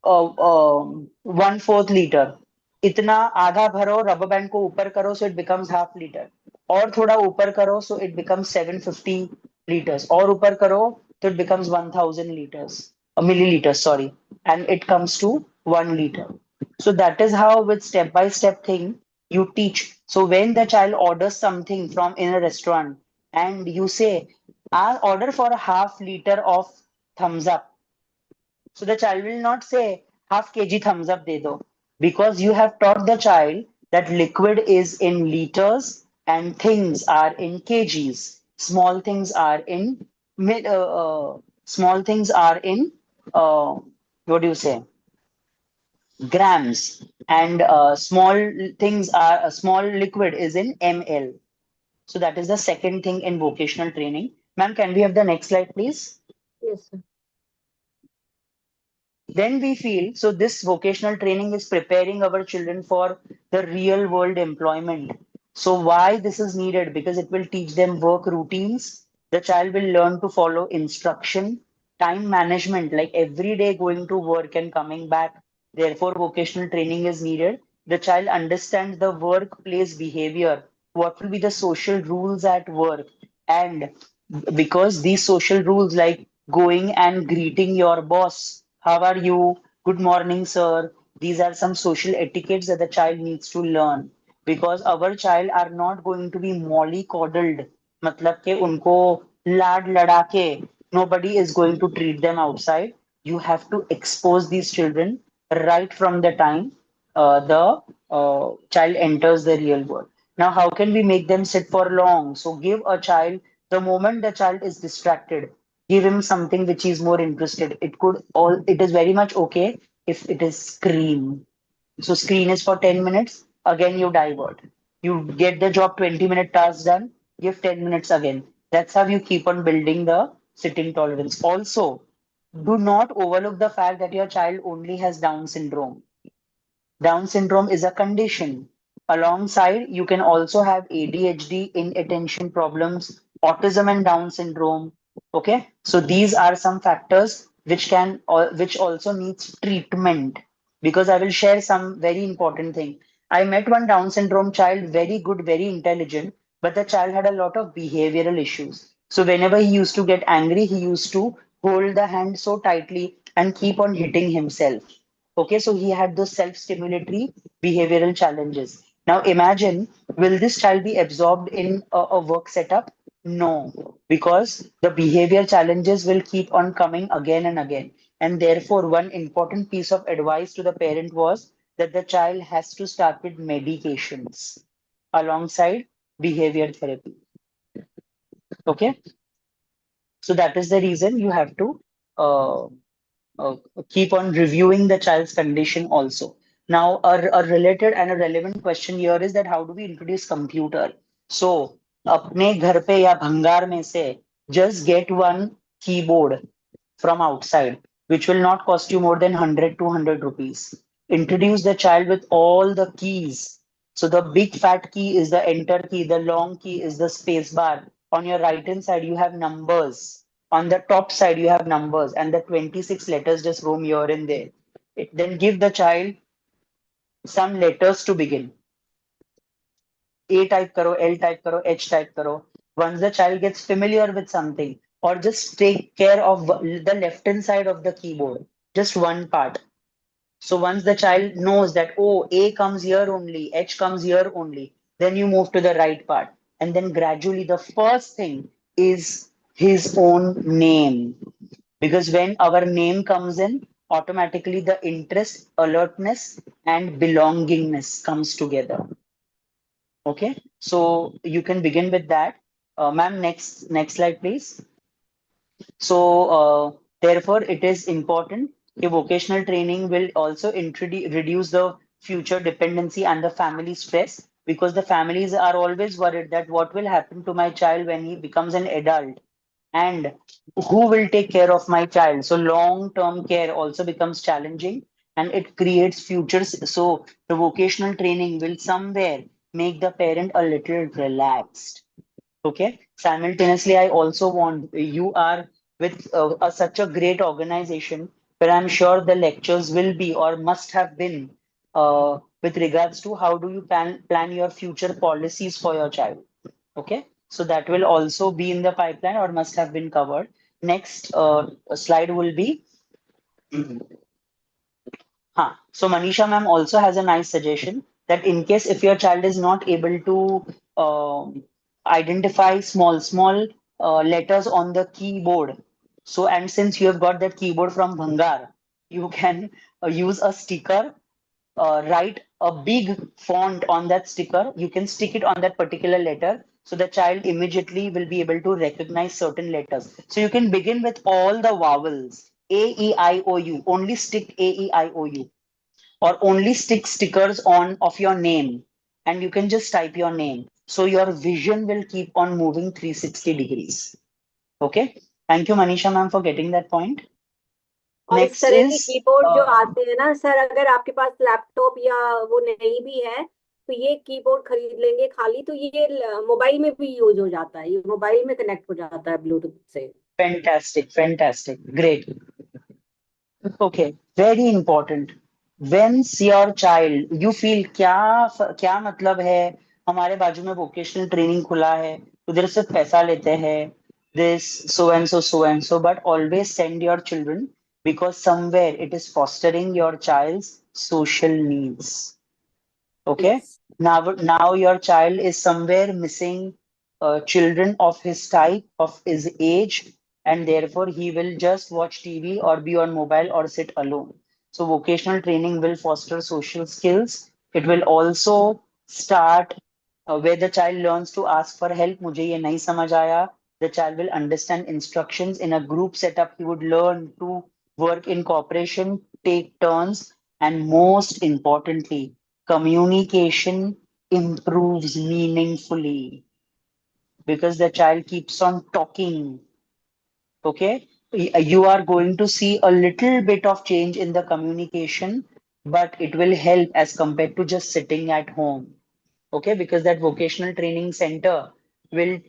1/4 liter. इतना आधा भरो rubber band को ऊपर करो so it becomes half litre और थोड़ा ऊपर करो सो इट बिकम्स 750 liters और ऊपर करो तो it becomes 1000 liters milliliters sorry and it comes to 1 liter. So that is how with step by step thing you teach. So when the child orders something from in a restaurant and you say I'll order for a half liter of thumbs up, so the child will not say half kg thumbs up de do, because you have taught the child that liquid is in liters and things are in kgs. Small things are in small things are in what do you say, grams, and small things are small liquid is in ml. So that is the second thing in vocational training. Ma'am, can we have the next slide, please? Yes, sir. Then we feel so this vocational training is preparing our children for the real world employment. So why this is needed? Because it will teach them work routines. The child will learn to follow instruction, time management, like every day going to work and coming back. Therefore, vocational training is needed. The child understands the workplace behavior. What will be the social rules at work? And because these social rules like going and greeting your boss, how are you, good morning sir, these are some social etiquettes that the child needs to learn, because our child are not going to be mollycoddled, मतलब के उनको लाड लड़ा के, nobody is going to treat them outside. You have to expose these children right from the time the child enters the real world. Now, how can we make them sit for long? So give a child, the moment the child is distracted, give him something which he's more interested. It is very much okay if it is screen. So screen is for 10 minutes, again you divert. You get the job 20-minute task done, give 10 minutes again. That's how you keep on building the sitting tolerance. Also, do not overlook the fact that your child only has Down syndrome. Down syndrome is a condition. Alongside, you can also have ADHD, inattention problems, autism, and Down syndrome. Okay, so these are some factors which also needs treatment, because I will share some very important thing. I met one Down syndrome child, very good, very intelligent, but the child had a lot of behavioral issues. So whenever he used to get angry, he used to hold the hand so tightly and keep on hitting himself. Okay, so he had those self-stimulatory behavioral challenges. Now imagine, will this child be absorbed in a work setup? No, because the behavior challenges will keep on coming again and again. And therefore, one important piece of advice to the parent was that the child has to start with medications alongside behavior therapy. Okay, so that is the reason you have to uh, uh, keep on reviewing the child's condition also. Now, a related and a relevant question here is that how do we introduce computer? So, अपने घर पे या भंगार में से just get one keyboard from outside, which will not cost you more than 100, 200 rupees. Introduce the child with all the keys. So the big fat key is the enter key, the long key is the space bar. On your right hand side, you have numbers. On the top side, you have numbers, and the 26 letters just roam here and there. Then give the child some letters to begin. A type karo, L type karo, H type karo. Once the child gets familiar with something, or just take care of the left hand side of the keyboard, just one part. So once the child knows that, oh, A comes here only, H comes here only, then you move to the right part. And then gradually the first thing is his own name. Because when our name comes in, automatically the interest, alertness, and belongingness comes together. Okay, so you can begin with that. Ma'am, next slide, please. So, therefore, it is important. The vocational training will also introduce reduce the future dependency and the family stress, because the families are always worried that what will happen to my child when he becomes an adult, and who will take care of my child. So long term care also becomes challenging, and it creates futures. So the vocational training will somewhere make the parent a little relaxed. Okay. Simultaneously, I also want you are with such a great organization, but I'm sure the lectures will be or must have been with regards to how do you plan your future policies for your child. Okay. So that will also be in the pipeline or must have been covered. Next slide will be. Huh. So Manisha ma'am also has a nice suggestion that in case if your child is not able to identify small letters on the keyboard, so and since you have got that keyboard from Bhangar, you can use a sticker, write a big font on that sticker. You can stick it on that particular letter, so the child immediately will be able to recognize certain letters. So you can begin with all the vowels. A, E, I, O, U. Only stick A, E, I, O, U, or only stick stickers on of your name, and you can just type your name. So your vision will keep on moving 360 degrees. Okay. Thank you, Manisha ma'am, for getting that point. और इस Next तरह के is keyboard जो आते हैं ना sir, अगर आपके पास लैपटॉप या वो नहीं भी है तो ये कीबोर्ड खरीद लेंगे खाली, तो ये मोबाइल में भी यूज हो जाता है, ये मोबाइल में कनेक्ट हो जाता है ब्लूटूथ से। fantastic, fantastic, great. Okay, very important. When's your child, you feel क्या मतलब है, हमारे बाजू में वोकेशनल ट्रेनिंग खुला है, उधर से पैसा लेते हैं, this so and so, but always send your children because somewhere it is fostering your child's social needs. Okay. Yes. Now your child is somewhere missing children of his type, of his age, and therefore he will just watch TV or be on mobile or sit alone. So vocational training will foster social skills. It will also start where the child learns to ask for help. मुझे ये नहीं समझ आया. The child will understand instructions in a group setup. He would learn to work in cooperation, take turns, and most importantly, communication improves meaningfully because the child keeps on talking. Okay, you are going to see a little bit of change in the communication, but it will help as compared to just sitting at home. Okay, because that vocational training center will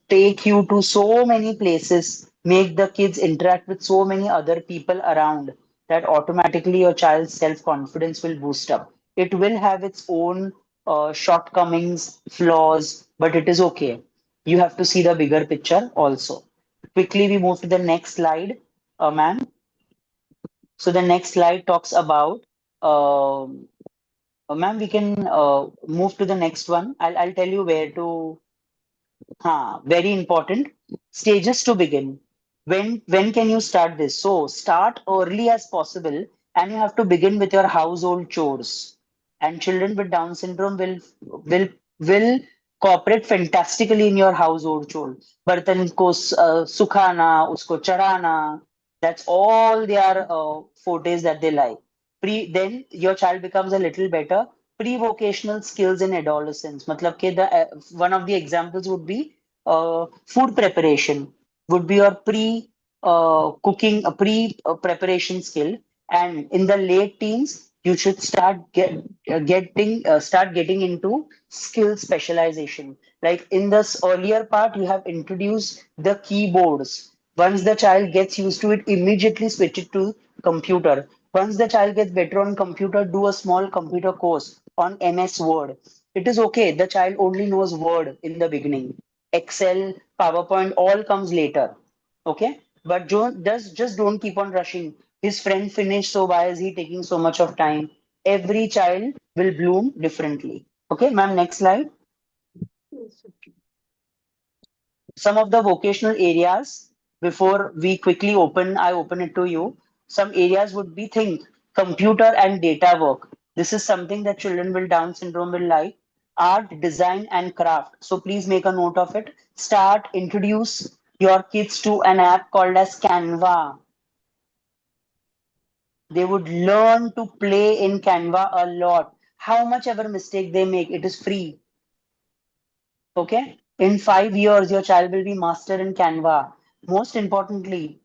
take you to so many places, make the kids interact with so many other people around. that automatically your child's self-confidence will boost up. It will have its own shortcomings, flaws, but it is okay. You have to see the bigger picture also. Quickly, we move to the next slide, ma'am. So the next slide talks about, ma'am, we can move to the next one. I'll tell you where to. Very important. Stages to begin. When can you start this? So start early as possible, and you have to begin with your household chores. And children with Down syndrome will will cooperate fantastically in your household chores. बर्तन को सुखाना, उसको चढ़ाना. That's all their fortes that they like. Then your child becomes a little better. Pre-vocational skills in adolescence. मतलब कि one of the examples would be food preparation, would be your pre cooking, pre preparation skill, and in the late teens you should start getting into skill specialization. Like in this earlier part, you have introduced the keyboards. Once the child gets used to it, immediately switch it to computer. Once the child gets better on computer, do a small computer course on MS Word. It is okay. The child only knows Word in the beginning. Excel, PowerPoint, all comes later. Okay? But just don't keep on rushing. His friend finished, so why is he taking so much of time? Every child will bloom differently. Okay, ma'am, next slide. Some of the vocational areas before we quickly I open it to you. Some areas would be think computer and data work. This is something that children with Down syndrome will like. Art, design, and craft. So please make a note of it. Start, introduce your kids to an app called as Canva. They would learn to play in Canva a lot. How much ever mistake they make, it is free. Okay? In 5 years, your child will be master in Canva. Most importantly,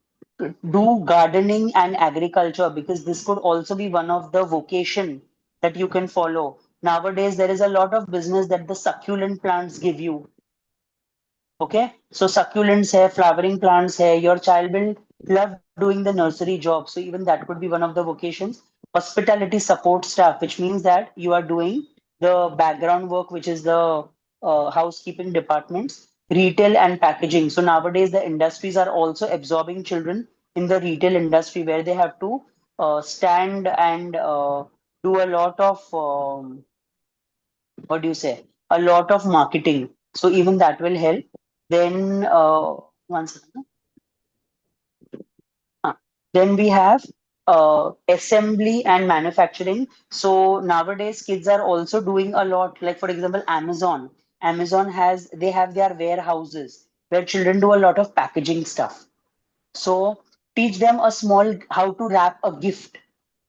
do gardening and agriculture, because this could also be one of the vocation that you can follow. Nowadays, there is a lot of business that the succulent plants give you. Okay, so succulents hai, flowering plants hai. Your child will love doing the nursery job. So even that could be one of the vocations. Hospitality support staff, which means that you are doing the background work, which is the housekeeping departments, retail and packaging. So nowadays the industries are also absorbing children in the retail industry where they have to stand and do a lot of what do you say? A lot of marketing. So even that will help. Then one second. Ah, Then we have assembly and manufacturing. So nowadays kids are also doing a lot. Like for example, Amazon. Amazon has they have their warehouses where children do a lot of packaging stuff. So teach them a small how to wrap a gift,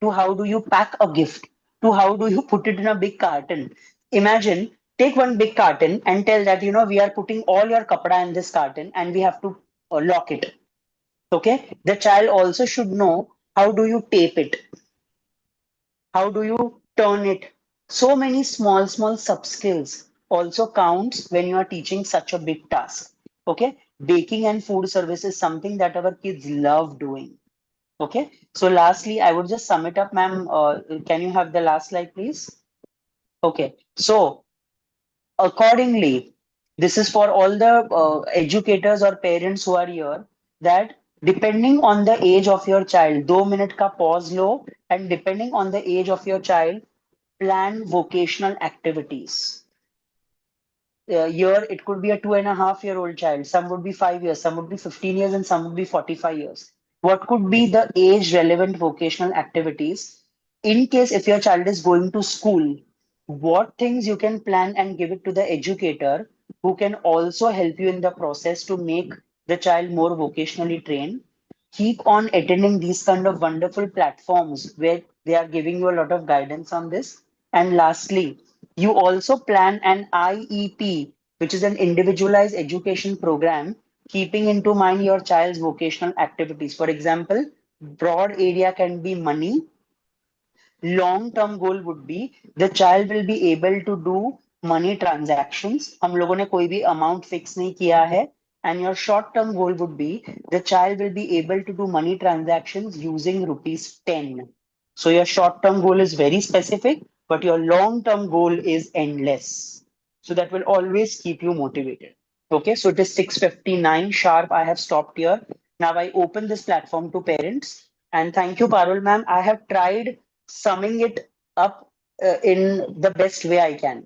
to how do you pack a gift, to how do you put it in a big carton. Imagine, take one big carton and tell that, we are putting all your kapda in this carton and we have to lock it. Okay. The child also should know how do you tape it? How do you turn it? So many small sub skills also counts when you are teaching such a big task. Okay. Baking and food service is something that our kids love doing. Okay. So lastly, I would just sum it up, ma'am. Can you have the last slide, please? Okay. So accordingly, this is for all the educators or parents who are here, that depending on the age of your child, 2 minute ka pause lo, and depending on the age of your child, plan vocational activities. Year, it could be a 2.5-year-old child, some would be 5 years, some would be 15 years, and some would be 45 years. What could be the age relevant vocational activities? In case if your child is going to school, what things you can plan and give it to the educator who can also help you in the process to make the child more vocationally trained. Keep on attending these kind of wonderful platforms where they are giving you a lot of guidance on this. And lastly, you also plan an IEP, which is an individualized education program, keeping into mind your child's vocational activities. For example, broad area can be money. Long term goal would be the child will be able to do money transactions. हम लोगों ने कोई भी amount fix नहीं किया है. and your short-term goal would be the child will be able to do money transactions using rupees 10. So your short-term goal is very specific, but your long-term goal is endless. So that will always keep you motivated. Okay, so it is 6:59 sharp. I have stopped here. Now I open this platform to parents. And thank you, Parul ma'am. I have tried summing it up in the best way I can.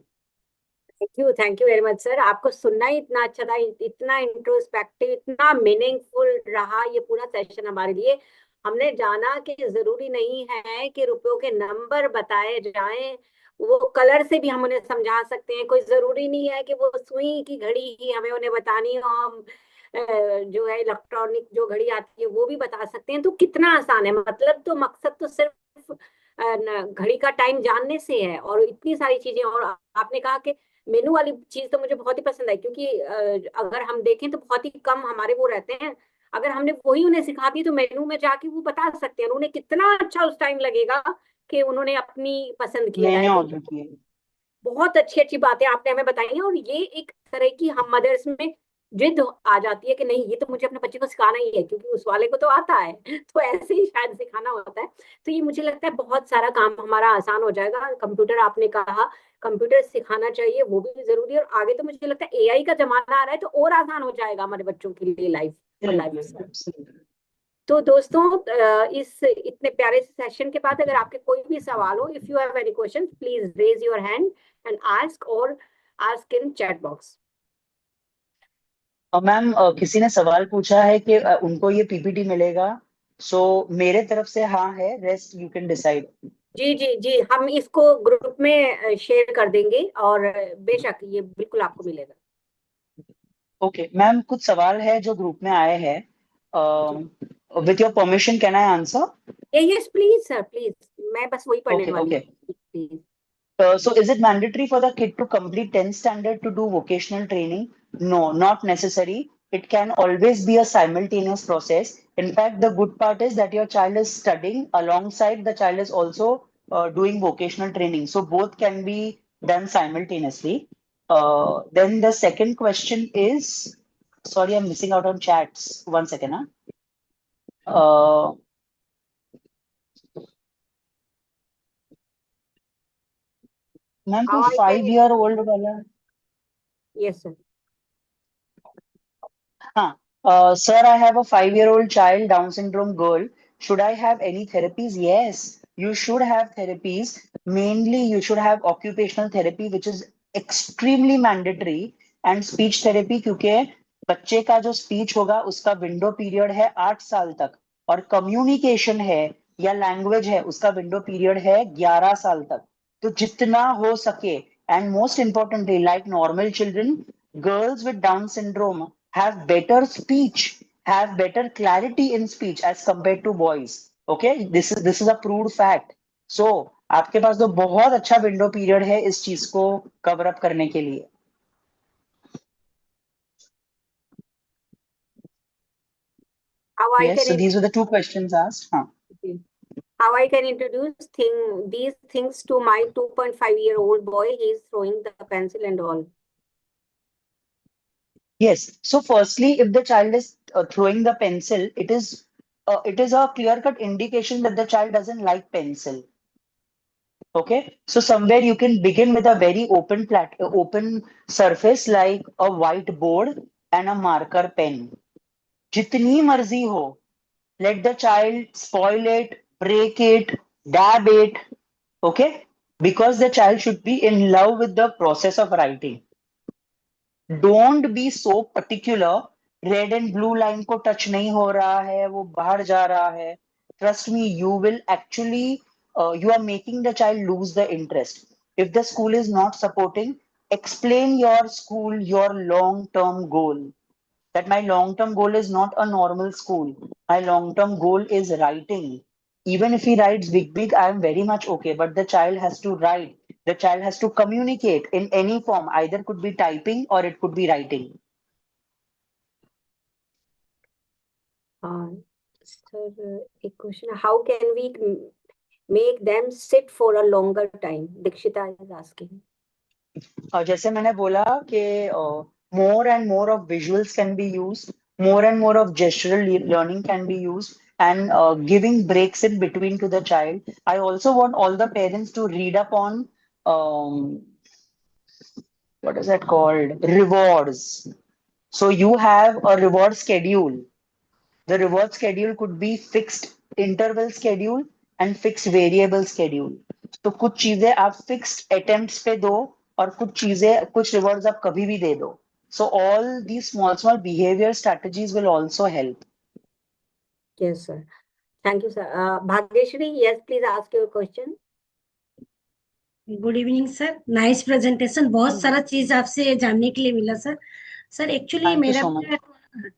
Thank you very much sir. आपको सुनना ही इतना अच्छा था, इतना introspective, इतना meaningful रहा ये पूरा सेशन हमारे लिए। हमने जाना कि जरूरी नहीं है कि रुपयों के नंबर बताए जाएं, वो कलर से भी हम उन्हें समझा सकते हैं। कोई जरूरी नहीं है कि वो सुई की घड़ी ही हमें उन्हें बतानी हो, हम जो है इलेक्ट्रॉनिक जो घड़ी आती है वो भी बता सकते हैं। तो कितना आसान है, मतलब तो मकसद तो सिर्फ घड़ी का टाइम जानने से है, और इतनी सारी चीजें। और आपने कहा कि मेनू वाली चीज तो मुझे बहुत ही पसंद आई, क्योंकि अगर हम देखें तो बहुत ही कम हमारे वो रहते हैं। अगर हमने वही उन्हें सिखा दी तो मेनू में जाके वो बता सकते हैं, उन्हें कितना अच्छा उस टाइम लगेगा कि उन्होंने अपनी पसंद किया मैंने है। तो ऑर्डर किया। बहुत अच्छी अच्छी बातें आपने हमें बताई हैं, और ये एक तरह की हम मदर्स में जिद आ जाती है कि नहीं, ये तो मुझे अपने बच्चे को सिखाना ही है, क्योंकि उस वाले को तो आता है। तो ऐसे ही शायद सिखाना होता है। तो ये मुझे लगता है बहुत सारा काम हमारा आसान हो जाएगा। कंप्यूटर आपने कहा, कंप्यूटर सिखाना चाहिए, वो भी जरूरी है। और आगे तो मुझे लगता है एआई का जमाना आ रहा है, तो और आसान हो जाएगा हमारे बच्चों के लिए लाइफ और लाइफ। तो दोस्तों, इस इतने प्यारे से सेशन के बाद अगर आपके कोई भी सवाल हो, if you have any question, please raise your hand and ask, और ask in chat box. Ma'am किसी ने सवाल पूछा है कि उनको ये पीपीटी मिलेगा। सो मेरे तरफ से हाँ है, रेस्ट यू कैन डिसाइड। जी जी जी, हम इसको ग्रुप में शेयर कर देंगे, और बेशक ये बिल्कुल आपको मिलेगा। ओके मैम, कुछ सवाल है जो ग्रुप में आए हैं। With your permission can I answer? Yes please sir, please, मैं बस वही पढ़ने ओके वाली ओके। हूँ, please. So is it mandatory for the kid to complete 10th standard to do vocational training? No, not necessary. It can always be a simultaneous process. In fact, the good part is that your child is studying alongside the child is also doing vocational training. So both can be done simultaneously. Then the second question is, sorry, I'm missing out on chats. One second. Huh? Ma'am कोई how I 5 year can, old वाला? Yes sir. Sir, I have a 5 year old child, Down syndrome girl. Should I have any therapies? Yes, you should have therapies. Mainly, you should have occupational therapy, which is extremely mandatory, and speech therapy, क्योंकि बच्चे का जो speech होगा उसका window period है 8 साल तक, और कम्युनिकेशन है या लैंग्वेज है उसका विंडो पीरियड है 11 साल तक। तो जितना हो सके, and most importantly, like normal children, girls with Down syndrome have better speech, have better clarity in speech as compared to boys. Okay, this is a proved fact. So आपके पास तो बहुत अच्छा विंडो पीरियड है इस चीज को cover up करने के लिए। How I Yes, so can, these were the two questions asked. हाँ. how I can introduce these things to my 2.5-year-old boy. He is throwing the pencil and all. Yes. So firstly, if the child is throwing the pencil, it is a clear-cut indication that the child doesn't like pencil. Okay. So somewhere you can begin with a very open surface like a whiteboard and a marker pen. जितनी मर्जी हो, let the child spoil it, break it, dab it. Okay. Because the child should be in love with the process of writing. Don't be so particular, red and blue line को touch नहीं हो रहा है, वो बाहर जा रहा है। Trust me, you will actually you are making the child lose the interest. If the school is not supporting, explain your school your long term goal, that my long term goal is not a normal school, my long term goal is writing. Even if he writes big, I am very much okay, but the child has to write, the child has to communicate in any form, either could be typing or it could be writing. Sir, a question: how can we make them sit for a longer time? Dikshita is asking. और जैसे मैंने बोला कि more and more of visuals can be used, more and more of gestural learning can be used, and giving breaks in between to the child. I also want all the parents to read up on um, what is that called? Rewards. So you have a reward schedule. The reward schedule could be fixed interval schedule and fixed variable schedule. तो कुछ चीजें आप fixed attempts पे दो और कुछ rewards आप कभी भी दे दो. So all these small behavior strategies will also help. Yes, sir. Thank you, sir. Bhagyashri, yes, please ask your question. Good evening sir, nice presentation, बहुत सारा चीज आपसे जानने के लिए मिला sir. Sir actually Thank you मेरा so much. बेटा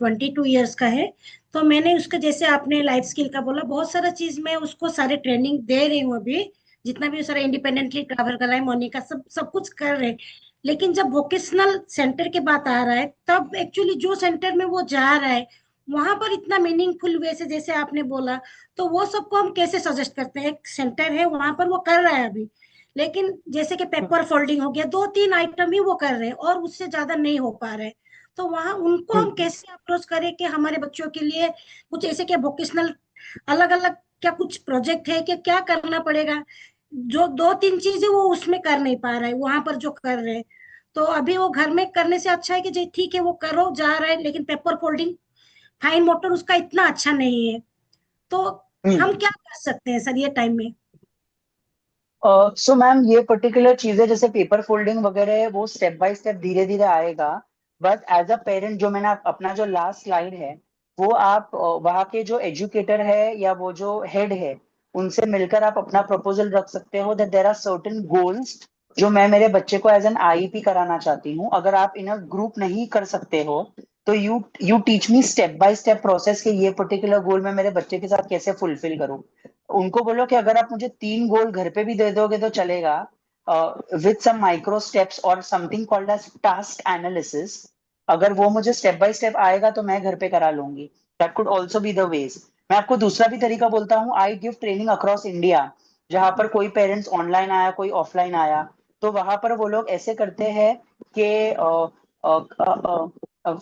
22 ईयर्स का है, तो मैंने उसका जैसे आपने लाइफ स्किल का बोला, बहुत सारा चीज मैं उसको सारे ट्रेनिंग दे रही हूँ अभी, जितना भी सारा इंडिपेंडेंटली ट्रैवल कर रहा है, मनी का सब सब कुछ कर रहे हैं. लेकिन जब वोकेशनल सेंटर के बात आ रहा है, तब एक्चुअली जो सेंटर में वो जा रहा है वहां पर इतना मीनिंगफुल वे से जैसे आपने बोला, तो वो सबको हम कैसे सजेस्ट करते हैं. एक सेंटर है वहां पर वो कर रहा है अभी, लेकिन जैसे कि पेपर फोल्डिंग हो गया, 2-3 आइटम ही वो कर रहे हैं और उससे ज्यादा नहीं हो पा रहे. तो वहां उनको हम कैसे अप्रोच करें कि हमारे बच्चों के लिए कुछ ऐसे क्या वोकेशनल अलग अलग क्या कुछ प्रोजेक्ट है कि क्या करना पड़ेगा. जो 2-3 चीजें वो उसमें कर नहीं पा रहा है वहां पर जो कर रहे हैं, तो अभी वो घर में करने से अच्छा है कि जी ठीक है वो करो जा रहा है, लेकिन पेपर फोल्डिंग फाइन मोटर उसका इतना अच्छा नहीं है. तो हम क्या कर सकते हैं सर ये टाइम में. सो मैम ये पर्टिकुलर चीजें जैसे पेपर फोल्डिंग वगैरह है, वो स्टेप बाय स्टेप धीरे धीरे आएगा. बट एज अ पेरेंट जो मैंने अपना जो लास्ट स्लाइड है वो आप वहाँ के जो एजुकेटर है या वो जो हेड है उनसे मिलकर आप अपना प्रपोजल रख सकते हो that there are certain goals जो मैं मेरे बच्चे को एज एन आईईपी कराना चाहती हूँ. अगर आप इन अ ग्रुप नहीं कर सकते हो तो you teach me step by step process के ये पर्टिकुलर गोल मैं मेरे बच्चे के साथ कैसे फुलफिल करूँ. उनको बोलो कि अगर आप मुझे 3 गोल घर पे भी दे दोगे तो चलेगा विद सम माइक्रो स्टेप्स और something called as task analysis. अगर वो मुझे स्टेप बाय स्टेप आएगा तो मैं घर पे करा लूंगी. That could also be the ways. मैं आपको दूसरा भी तरीका बोलता हूँ. I give training across India. जहां पर कोई पेरेंट्स ऑनलाइन आया कोई ऑफलाइन आया तो वहां पर वो लोग ऐसे करते हैं कि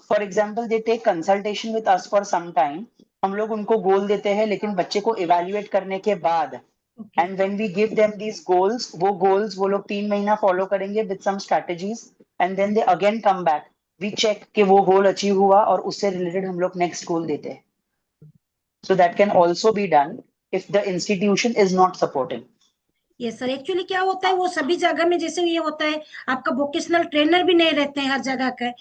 for example they take consultation with us for some time. हम लोग उनको गोल देते हैं लेकिन बच्चे को इवेल्युएट करने के बाद okay. And when we give them these goals वो लोग 3 महीना फॉलो करेंगे with some strategies and then they again come back. We check कि वो गोल अचीव हुआ और उससे रिलेटेड हम लोग नेक्स्ट गोल देते हैं. So that can also be done if the institution is not supporting. ये सर एक्चुअली क्या होता है, वो सभी जगह में जैसे ये होता है, आपका वोकेशनल ट्रेनर भी नहीं रहते हैं हर जगह का,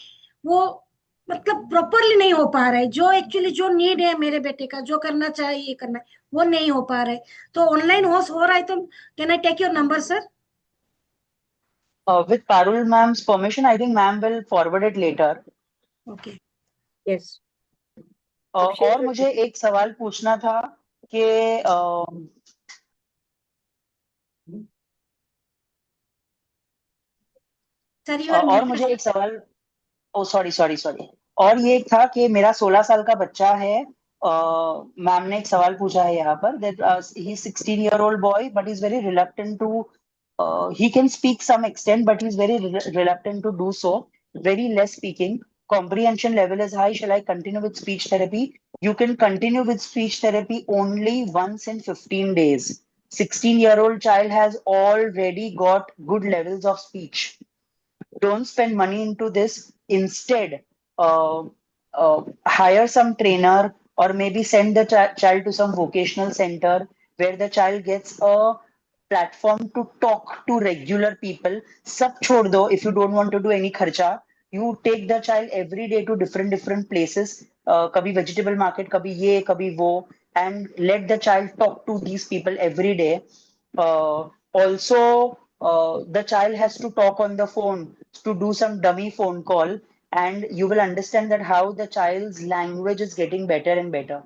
वो मतलब प्रॉपरली नहीं हो पा रहा है. जो एक्चुअली जो नीड है मेरे बेटे का, जो करना चाहिए ये करना है, वो नहीं हो पा रहा है. तो ऑनलाइन हो रहा है, तो can I take your number sir. With Parul ma'am's permission, I think ma'am will forward it later. Okay. Yes. आप शेयर और कर मुझे दीजिए. एक सवाल पूछना था कि सर यू आर और म्यूटेड मुझे सर. एक सवाल. ओ सॉरी सॉरी सॉरी. और ये एक था कि मेरा 16 साल का बच्चा है. मैम ने एक सवाल पूछा है यहाँ पर that he 16-year-old boy but is very reluctant to he can speak some extent but he's very reluctant to do so. Very less speaking. Comprehension level is high. Shall I continue with speech therapy? You can continue with speech therapy only once in 15 days. 16-year-old child has already got good levels of speech. Don't spend money into this. Instead, uh, hire some trainer or maybe send the child to some vocational center where the child gets a platform to talk to regular people. Sab chhod do if you don't want to do any kharcha. You take the child every day to different places. Kabhi vegetable market, kabhi ye, kabhi wo, and let the child talk to these people every day. Also, the child has to talk on the phone to do some dummy phone call, and you will understand that how the child's language is getting better and better.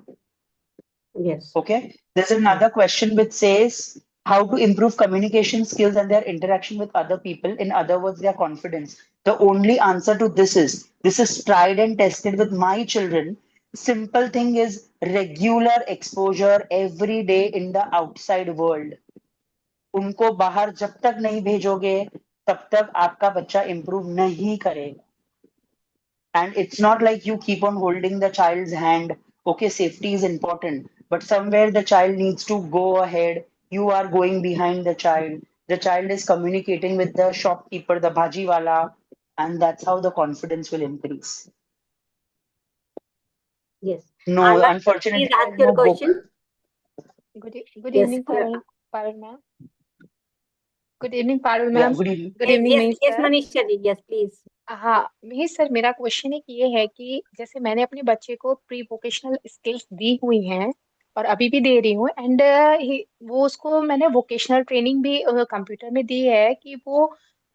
Yes. Okay. There's another question which says how to improve communication skills and their interaction with other people. In other words, their confidence. The only answer to this is tried and tested with my children. Simple thing is regular exposure every day in the outside world. उनको बाहर जब तक नहीं भेजोगे तब तक आपका बच्चा इंप्रूव नहीं करेगा. And it's not like you keep on holding the child's hand. Okay, safety is important, but somewhere the child needs to go ahead. You are going behind the child. The child is communicating with the shopkeeper, the bhaji wala, and that's how the confidence will increase. Yes. No, Anna, please unfortunately, ask there's your no book. question. Good Yes. evening, Parul ma'am. Good evening, Parul Yeah, ma'am. good evening. Good Yes, evening, yes, Mihir yes, sir. Manisha ji, yes, please. हाँ, Mihir sir, मेरा question एक ये है कि जैसे मैंने अपने बच्चे को प्री वोकेशनल स्किल्स दी हुई हैं और अभी भी दे रही हूँ, एंड वो उसको मैंने वोकेशनल ट्रेनिंग भी कंप्यूटर में दी है कि वो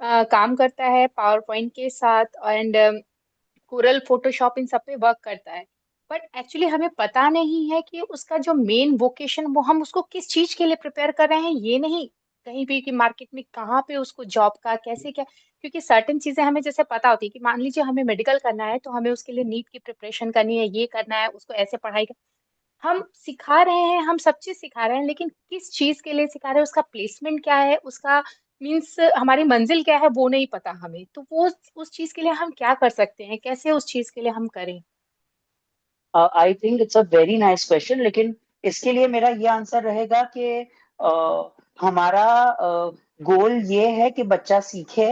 काम करता है पावर पॉइंट के साथ, एंड कोरल फोटोशॉप इन सब पे वर्क करता है। बट एक्चुअली हमें पता नहीं है कि उसका जो मेन वोकेशन, वो हम उसको किस चीज के लिए प्रिपेयर कर रहे हैं, ये नहीं कहीं भी कि मार्केट में कहाँ पे उसको जॉब का कैसे क्या। क्योंकि सर्टेन चीजें हमें जैसे पता होती है कि मान लीजिए हमें मेडिकल करना है तो हमें उसके लिए नीट की प्रिपरेशन करनी है, ये करना है, उसको ऐसे पढ़ाई कर। हम सिखा रहे हैं, हम सब चीज सिखा रहे हैं, लेकिन किस चीज के लिए सिखा रहे हैं, उसका प्लेसमेंट क्या है, उसका मीन्स हमारी मंजिल क्या है, वो नहीं पता हमें। तो वो उस चीज के लिए हम क्या कर सकते हैं, कैसे उस चीज के लिए हम करें? I think it's a very nice question, लेकिन इसके लिए मेरा ये आंसर रहेगा कि हमारा गोल ये है कि बच्चा सीखे,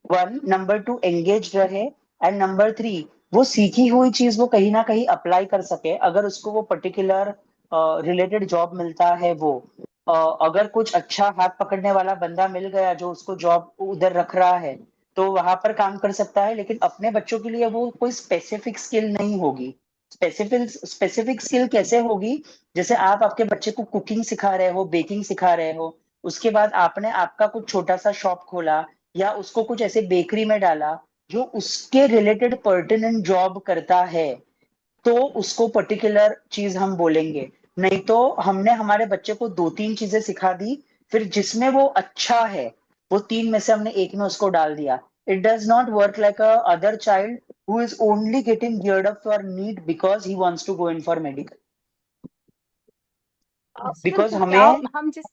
वन, नंबर टू एंगेज रहे, एंड नंबर थ्री वो सीखी हुई चीज वो कहीं ना कहीं अप्लाई कर सके अगर उसको वो पर्टिकुलर रिलेटेड जॉब मिलता है वो। अगर कुछ अच्छा हाथ पकड़ने वाला बंदा मिल गया जो उसको जॉब उधर रख रहा है तो वहां पर काम कर सकता है, लेकिन अपने बच्चों के लिए वो कोई स्पेसिफिक स्किल नहीं होगी। स्पेसिफिक स्किल कैसे होगी? जैसे आप आपके बच्चे को कुकिंग सिखा रहे हो, बेकिंग सिखा रहे हो, उसके बाद आपने आपका कुछ छोटा सा शॉप खोला या उसको कुछ ऐसे बेकरी में डाला जो उसके रिलेटेड पर्टिनेंट जॉब करता है, तो उसको पर्टिकुलर चीज हम बोलेंगे। नहीं तो हमने हमारे बच्चे को दो तीन चीजें सिखा दी, फिर जिसमें वो अच्छा है वो तीन में से हमने एक में उसको डाल दिया। It does not work like a other child who is only getting geared up for NEET because he wants to go in for medical. Sir because वो क्या, हमें हम जिस,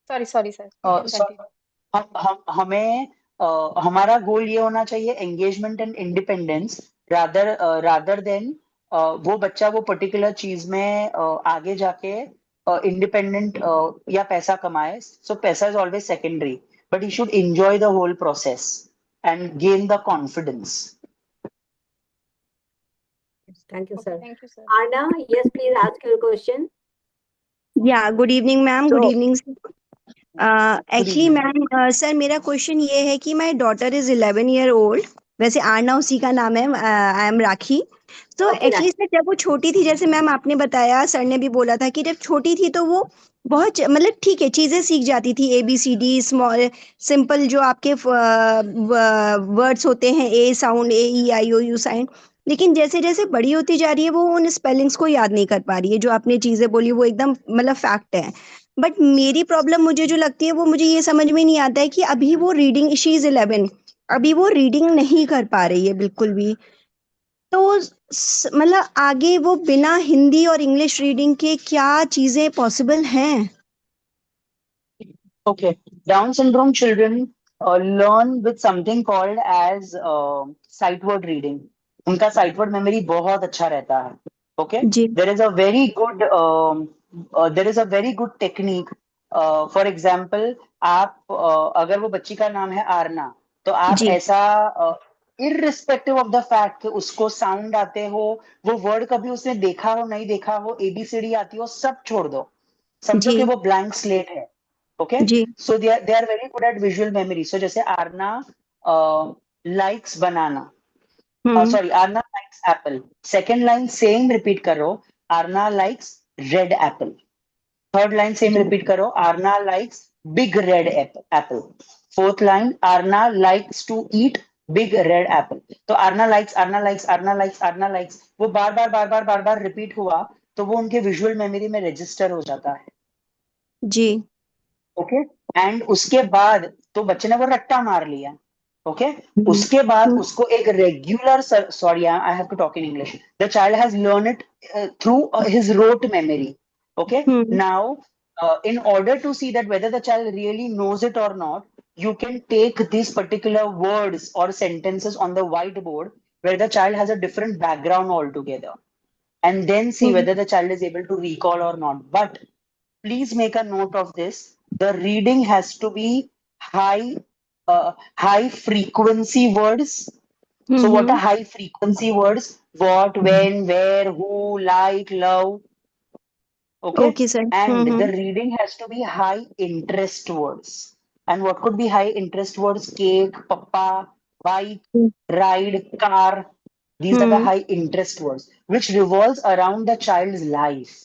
sorry sorry sir, you uh, can स- continue. हमें हमारा goal ये होना चाहिए engagement and independence, rather than वो बच्चा वो पर्टिकुलर चीज में आगे जाके इंडिपेंडेंट या पैसा कमाए। सो पैसा is always secondary, but he should enjoy the whole process and gain the confidence. Thank you, okay, sir. Thank you sir. Anna, yes, please ask your question. या good evening ma'am, good So, evening. Good actually evening. Ma'am sir मेरा question ये है कि my daughter is 11 year old. वैसे आरना उसी का नाम है, आई एम राखी। तो okay, एक्चुअली सर जब वो छोटी थी, जैसे मैम आपने बताया, सर ने भी बोला था कि जब छोटी थी तो वो बहुत मतलब ठीक है चीज़ें सीख जाती थी, ABCD स्मॉल सिंपल जो आपके वर्ड्स होते हैं, ए साउंड, AEIOU साउंड। लेकिन जैसे जैसे बड़ी होती जा रही है वो उन स्पेलिंग्स को याद नहीं कर पा रही है। जो आपने चीज़ें बोली वो एकदम मतलब फैक्ट है। बट मेरी प्रॉब्लम मुझे जो लगती है वो मुझे ये समझ में नहीं आता है कि अभी वो रीडिंग, शी इज 11, अभी वो रीडिंग नहीं कर पा रही है बिल्कुल भी। तो मतलब आगे वो बिना हिंदी और इंग्लिश रीडिंग के क्या चीजें पॉसिबल हैं? Okay, Down syndrome children learn with something called as sight word reading. उनका sight word memory बहुत अच्छा रहता है. Okay, ji there is a very good technique. For example, आप अगर वो बच्ची का नाम है आरना, तो आप जी ऐसा irrespective of the fact कि उसको साउंड आते हो, वो वर्ड कभी उसने देखा हो नहीं देखा हो, ABCD आती हो, सब छोड़ दो, समझो जी कि वो ब्लैंक स्लेट है। ओके, जी so they are very good at visual memory. So जैसे Aarna likes banana, hmm sorry, Aarna likes apple, second line same repeat करो, Aarna likes red apple. Third line same repeat करो, Aarna likes big red apple. Fourth line, Aarna likes to eat big red apple. तो Aarna likes, Aarna likes, Aarna likes, Aarna likes, वो बार बार बार बार बार बार repeat हुआ तो वो उनके visual memory में रजिस्टर हो जाता है। जी ओके, एंड उसके बाद तो बच्चे ने वो रट्टा मार लिया। ओके, हम्म उसके बाद हम्म उसको एक regular, sorry I have to talk in English, the child has learn it through his rote memory. Okay, hmm now in order to see that whether the child really knows it or not, you can take these particular words or sentences on the whiteboard where the child has a different background altogether, and then see whether the child is able to recall or not. But please make a note of this. The reading has to be high frequency words. So what are high frequency words? What, when, where, who, like, love. Okay. Okay, sir. And the reading has to be high interest words. And what could be high interest words? Cake, papa, bike, ride, car. These are the high interest words, which revolves around the child's life.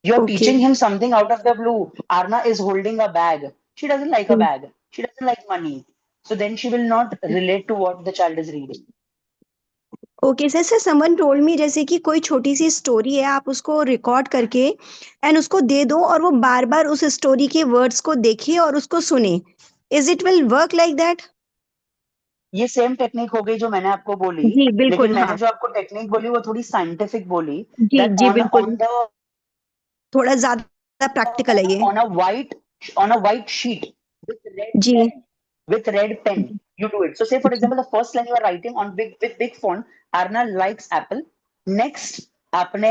You're Okay. teaching him something out of the blue. Arna is holding a bag. She doesn't like a bag. She doesn't like money. So then she will not relate to what the child is reading. Okay sir sir someone told me जैसे कि कोई छोटी सी story है आप उसको record करके and उसको दे दो और वो बार बार उस स्टोरी के वर्ड्स को देखे और उसको सुने is it will work like that ये सेम टेक्निक हो गई जो मैंने आपको बोली, जी लेकिन बिल्कुल मैंने हाँ जो आपको टेक्निक बोली वो थोड़ी साइंटिफिक बोली. जी दैट जी ऑन बिल्कुल ऑन द थोड़ा ज्यादा प्रैक्टिकल है ये on a white on a white sheet with red जी pen with red pen you do it. So say for example the first line you are writing on big with big font, Arna likes apple. Next आपने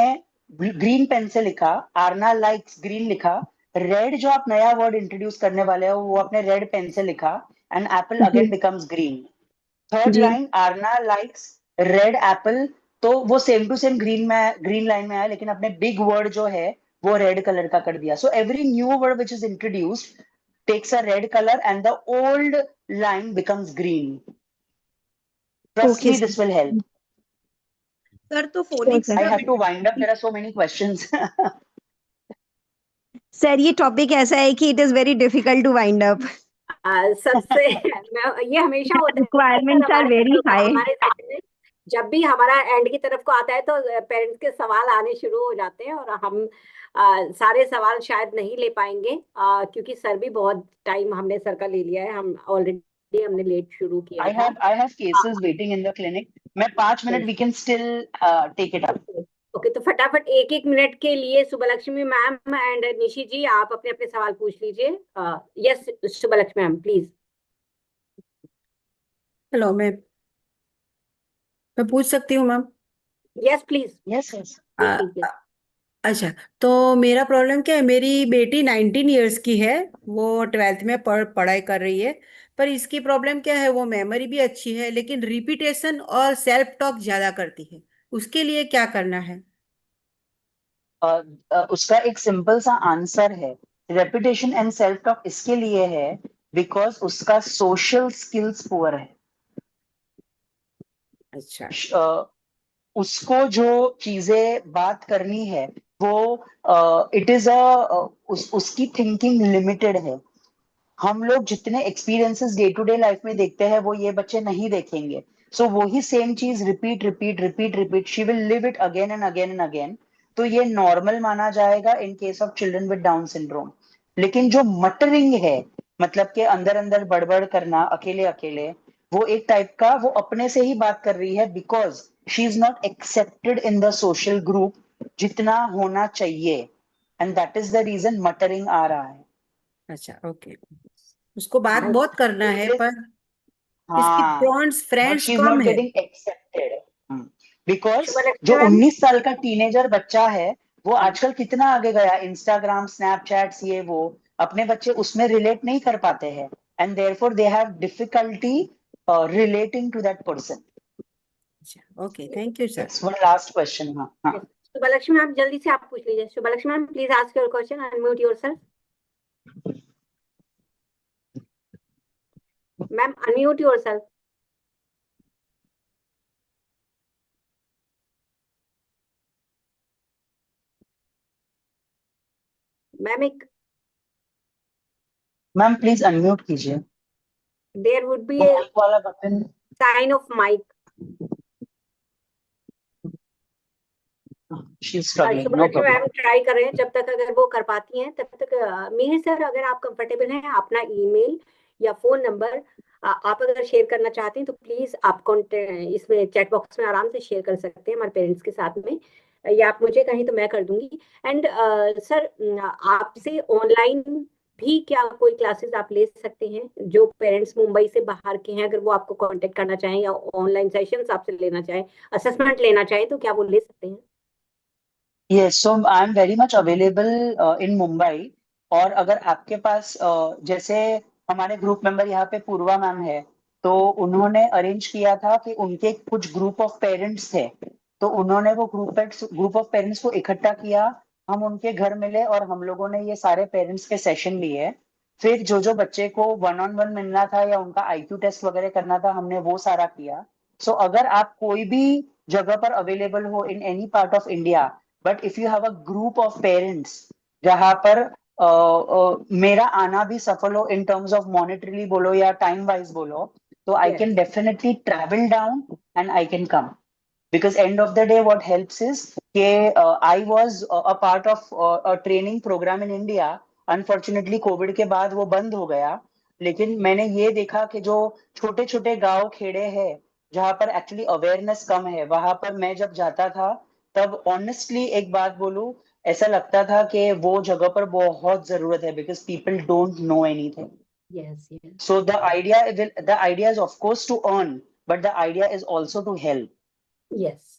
green pen से लिखा Aarna likes green लिखा. Red जो आप नया word introduce करने वाले हो वो आपने रेड पेन से लिखा एंड एप्पल जी अगेन बिकम्स ग्रीन. थर्ड जी line Aarna likes red apple, तो वो same to same green line में आया लेकिन अपने बिग वर्ड जो है वो रेड कलर का कर दिया. So every new word which is introduced takes a red color and the old line becomes green. Trust okay me, this will help. Sir तो सर फोनिक्स I का have to wind up. There are so many questions. Sir ये topic ऐसा है कि it is very difficult to wind up सबसे ये हमेशा होता है sir requirements are very high हमारे सेशन में जब भी हमारा एंड की तरफ को आता है तो पेरेंट्स के सवाल आने शुरू हो जाते हैं और हम सारे सवाल शायद नहीं ले पाएंगे क्योंकि सर भी बहुत टाइम हमने सर का ले लिया है. हम ऑलरेडी हमने लेट शुरू किया था. I have cases waiting in the clinic. मैं 5 minute we can still take it up. Okay तो फटाफट एक एक मिनट के लिए सुबलक्ष्मी मैम एंड निशी जी आप अपने अपने सवाल पूछ लीजिए. Yes Subbulakshmi ma'am please. Hello मैं पूछ सकती हूँ ma'am. Yes please Yes, yes. पूछ लीजिए. अच्छा, तो मेरा प्रॉब्लम क्या है, मेरी बेटी 19 इयर्स की है. वो 12th में पढ़ाई कर रही है. पर इसकी प्रॉब्लम क्या है, वो मेमोरी भी अच्छी है लेकिन रिपीटेशन और सेल्फ टॉक ज्यादा करती है. उसके लिए क्या करना है? उसका एक सिंपल सा आंसर है. रेपुटेशन एंड सेल्फ टॉक इसके लिए है बिकॉज उसका सोशल स्किल्स पुअर है. अच्छा उसको जो चीजें बात करनी है वो इट इज उसकी थिंकिंग लिमिटेड है. हम लोग जितने experiences day to day life में देखते हैं वो ये बच्चे नहीं देखेंगे. सो वही सेम चीज repeat repeat repeat repeat she will live it again and again and again. तो ये नॉर्मल माना जाएगा in case of children with down syndrome. लेकिन जो मटरिंग है मतलब के अंदर अंदर बड़बड़ करना अकेले अकेले, वो एक टाइप का वो अपने से ही बात कर रही है because she is not accepted in the social group जितना होना चाहिए and that is the reason muttering आ रहा है. अच्छा ओके. उसको बात बहुत करना है पर इसकी हाँ, friends but friends she is come not है. getting accepted. बिकॉज सुबलक्ष्मी जो मैम 19 साल का टीनेजर बच्चा है वो आजकल कितना आगे गया, इंस्टाग्राम स्नैपचैट्स ये वो, अपने बच्चे उसमें रिलेट नहीं कर पाते हैं and therefore they have difficulty relating to that person. Okay thank you sir. That's one last question. हाँ हाँ. सुबलक्ष्मी मैम जल्दी से आप पूछ लीजिए. Subbalakshmi ma'am please ask your question unmute yourself. Ma'am unmute yourself. Ma'am एक मैम प्लीज अनम्यूट कीजिए. There would be वो ए माइक वाला button. Sign off mic. She is struggling. No Subbalakshmi problem. Ma'am try कर रहे हैं. जब तक अगर वो कर पाती हैं तब तक मीर सर अगर आप कंफर्टेबल हैं अपना ईमेल या फोन नंबर आप अगर शेयर करना चाहते हैं तो प्लीज आप इसमें चैट बॉक्स में आराम से शेयर कर सकते हैं हमारे पेरेंट्स के साथ में, या आप मुझे कहें तो मैं कर दूंगी. एंड सर आपसे ऑनलाइन भी क्या कोई क्लासेस आप ले सकते हैं? जो पेरेंट्स मुंबई से बाहर के हैं, अगर वो आपको कांटेक्ट करना चाहें या ऑनलाइन सेशंस आपसे लेना चाहें, असेसमेंट लेना चाहें, तो क्या वो ले सकते हैं? Yes, so I am very much available in Mumbai. और अगर आपके पास जैसे हमारे ग्रुप मेंबर यहाँ पे पूर्वा मैम है, तो उन्होंने अरेंज किया था कि उनके कुछ ग्रुप ऑफ पेरेंट्स थे, तो उन्होंने वो ग्रुप ऑफ पेरेंट्स को इकट्ठा किया, हम उनके घर मिले और हम लोगों ने ये सारे पेरेंट्स के सेशन लिए। फिर जो जो बच्चे को वन ऑन वन मिलना था या उनका आईक्यू टेस्ट वगैरह करना था, हमने वो सारा किया। सो अगर आप कोई भी जगह पर अवेलेबल हो in any part of India, but if you have a group of parents जहां पर मेरा आना भी सफल हो इन टर्म्स ऑफ मॉनेटरीली बोलो या टाइम वाइज बोलो, तो I yes, can definitely travel down and I can come. Because end of the day what helps is कि I was a part of a training program in India. Unfortunately Covid के बाद वो बंद हो गया, लेकिन मैंने ये देखा कि जो छोटे छोटे गांव खेड़े हैं जहां पर एक्चुअली अवेयरनेस कम है, वहां पर मैं जब जाता था, तब ऑनेस्टली एक बात बोलूं, ऐसा लगता था कि वो जगह पर बहुत जरूरत है, because people don't know anything. Yes, yes, So the idea is of course to earn, but the idea is also to help. Yes.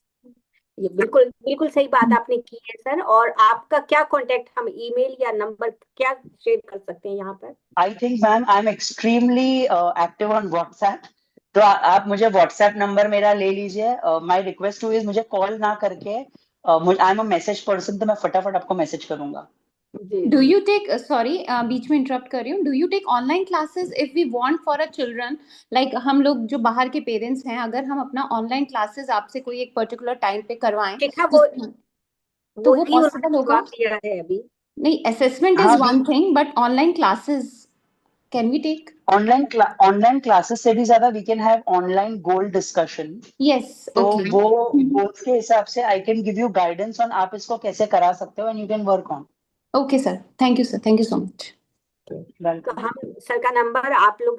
ये बिल्कुल बिल्कुल सही बात आपने की है सर। और आपका क्या कांटेक्ट, हम ईमेल या नंबर क्या शेयर कर सकते हैं यहाँ पर? I think ma'am I am extremely active on WhatsApp, तो आप मुझे व्हाट्सएप नंबर मेरा ले लीजिए। माय रिक्वेस्ट टू इज मुझे कॉल ना करके, I am a message person, तो मैं फटाफट आपको मैसेज करूंगा। जी डू जी। यू टेक सॉरी बीच में इंटरप्ट कर रही हूँ, do you take online classes if we want for a children? Like हम लोग जो बाहर के पेरेंट्स हैं, अगर हम अपना ऑनलाइन क्लासेस आपसे कोई एक पर्टिकुलर टाइम पे करवाएं, शिखा, वो तो वो वही उन्होंने पॉसिबल होगा? जवाब दिया है अभी। नहीं, असेसमेंट इज हाँ, one thing, but online classes can we take? Online classes से भी ज्यादा we can have online goal discussion. Yes, तो ओके। वो गोल्स के हिसाब से I can give you guidance on आप इसको कैसे करा सकते हो, and you can work on. Okay sir, thank you sir, thank you so much. तो हम सर का नंबर आप लोग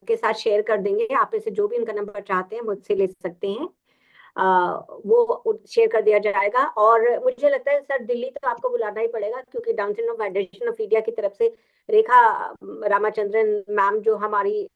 के साथ शेयर कर देंगे। आप इसे जो भी उनका नंबर चाहते हैं मुझसे ले सकते हैं। वो शेयर कर दिया जाएगा। और मुझे लगता है सर दिल्ली तो आपको बुलाना ही पड़ेगा, क्योंकि down syndrome federation of India की तरफ से रेखा रामाचंद्रन मैम जो हमारी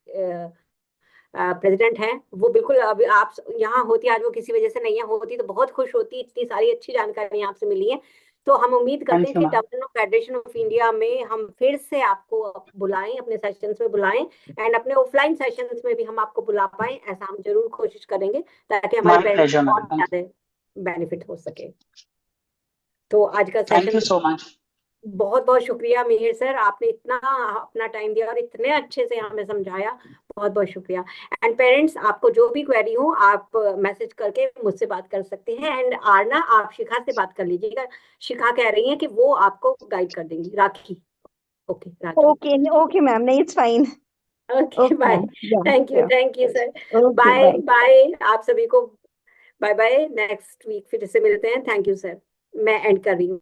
प्रेसिडेंट हैं, वो बिल्कुल, अभी आप यहाँ होती, आज वो किसी वजह से नहीं है, होती तो बहुत खुश होती, इतनी सारी अच्छी जानकारी आपसे मिली है। तो हम उम्मीद करते हैं थैंक यू कि ma'am. Down federation of India में हम फिर से आपको बुलाएं, अपने सेशंस में बुलाएं, एंड अपने ऑफलाइन सेशंस में भी हम आपको बुला पाएं, ऐसा हम जरूर कोशिश करेंगे, ताकि हमारे माय पेरेंट्स प्लेजर को और मैम, थैंक ज्यादा बेनिफिट हो सके। तो आज का thank you session, so much. बहुत बहुत शुक्रिया मिहिर सर, आपने इतना अपना टाइम दिया और इतने अच्छे से हमें समझाया, बहुत बहुत शुक्रिया। एंड पेरेंट्स, आपको जो भी क्वेरी हो आप मैसेज करके मुझसे बात कर सकते हैं। एंड आरना, आप शिखा से बात कर लीजिएगा, शिखा कह रही है कि वो आपको गाइड कर देंगी। Rakhi, okay Rakhi, okay okay ma'am, नहीं it's fine. Okay okay bye. Ma'am, thank you sir. Okay bye bye. Bye आप सभी को, बाय बाय। नेक्स्ट वीक फिर से मिलते हैं। Thank you sir. मैं एंड कर रही हूँ।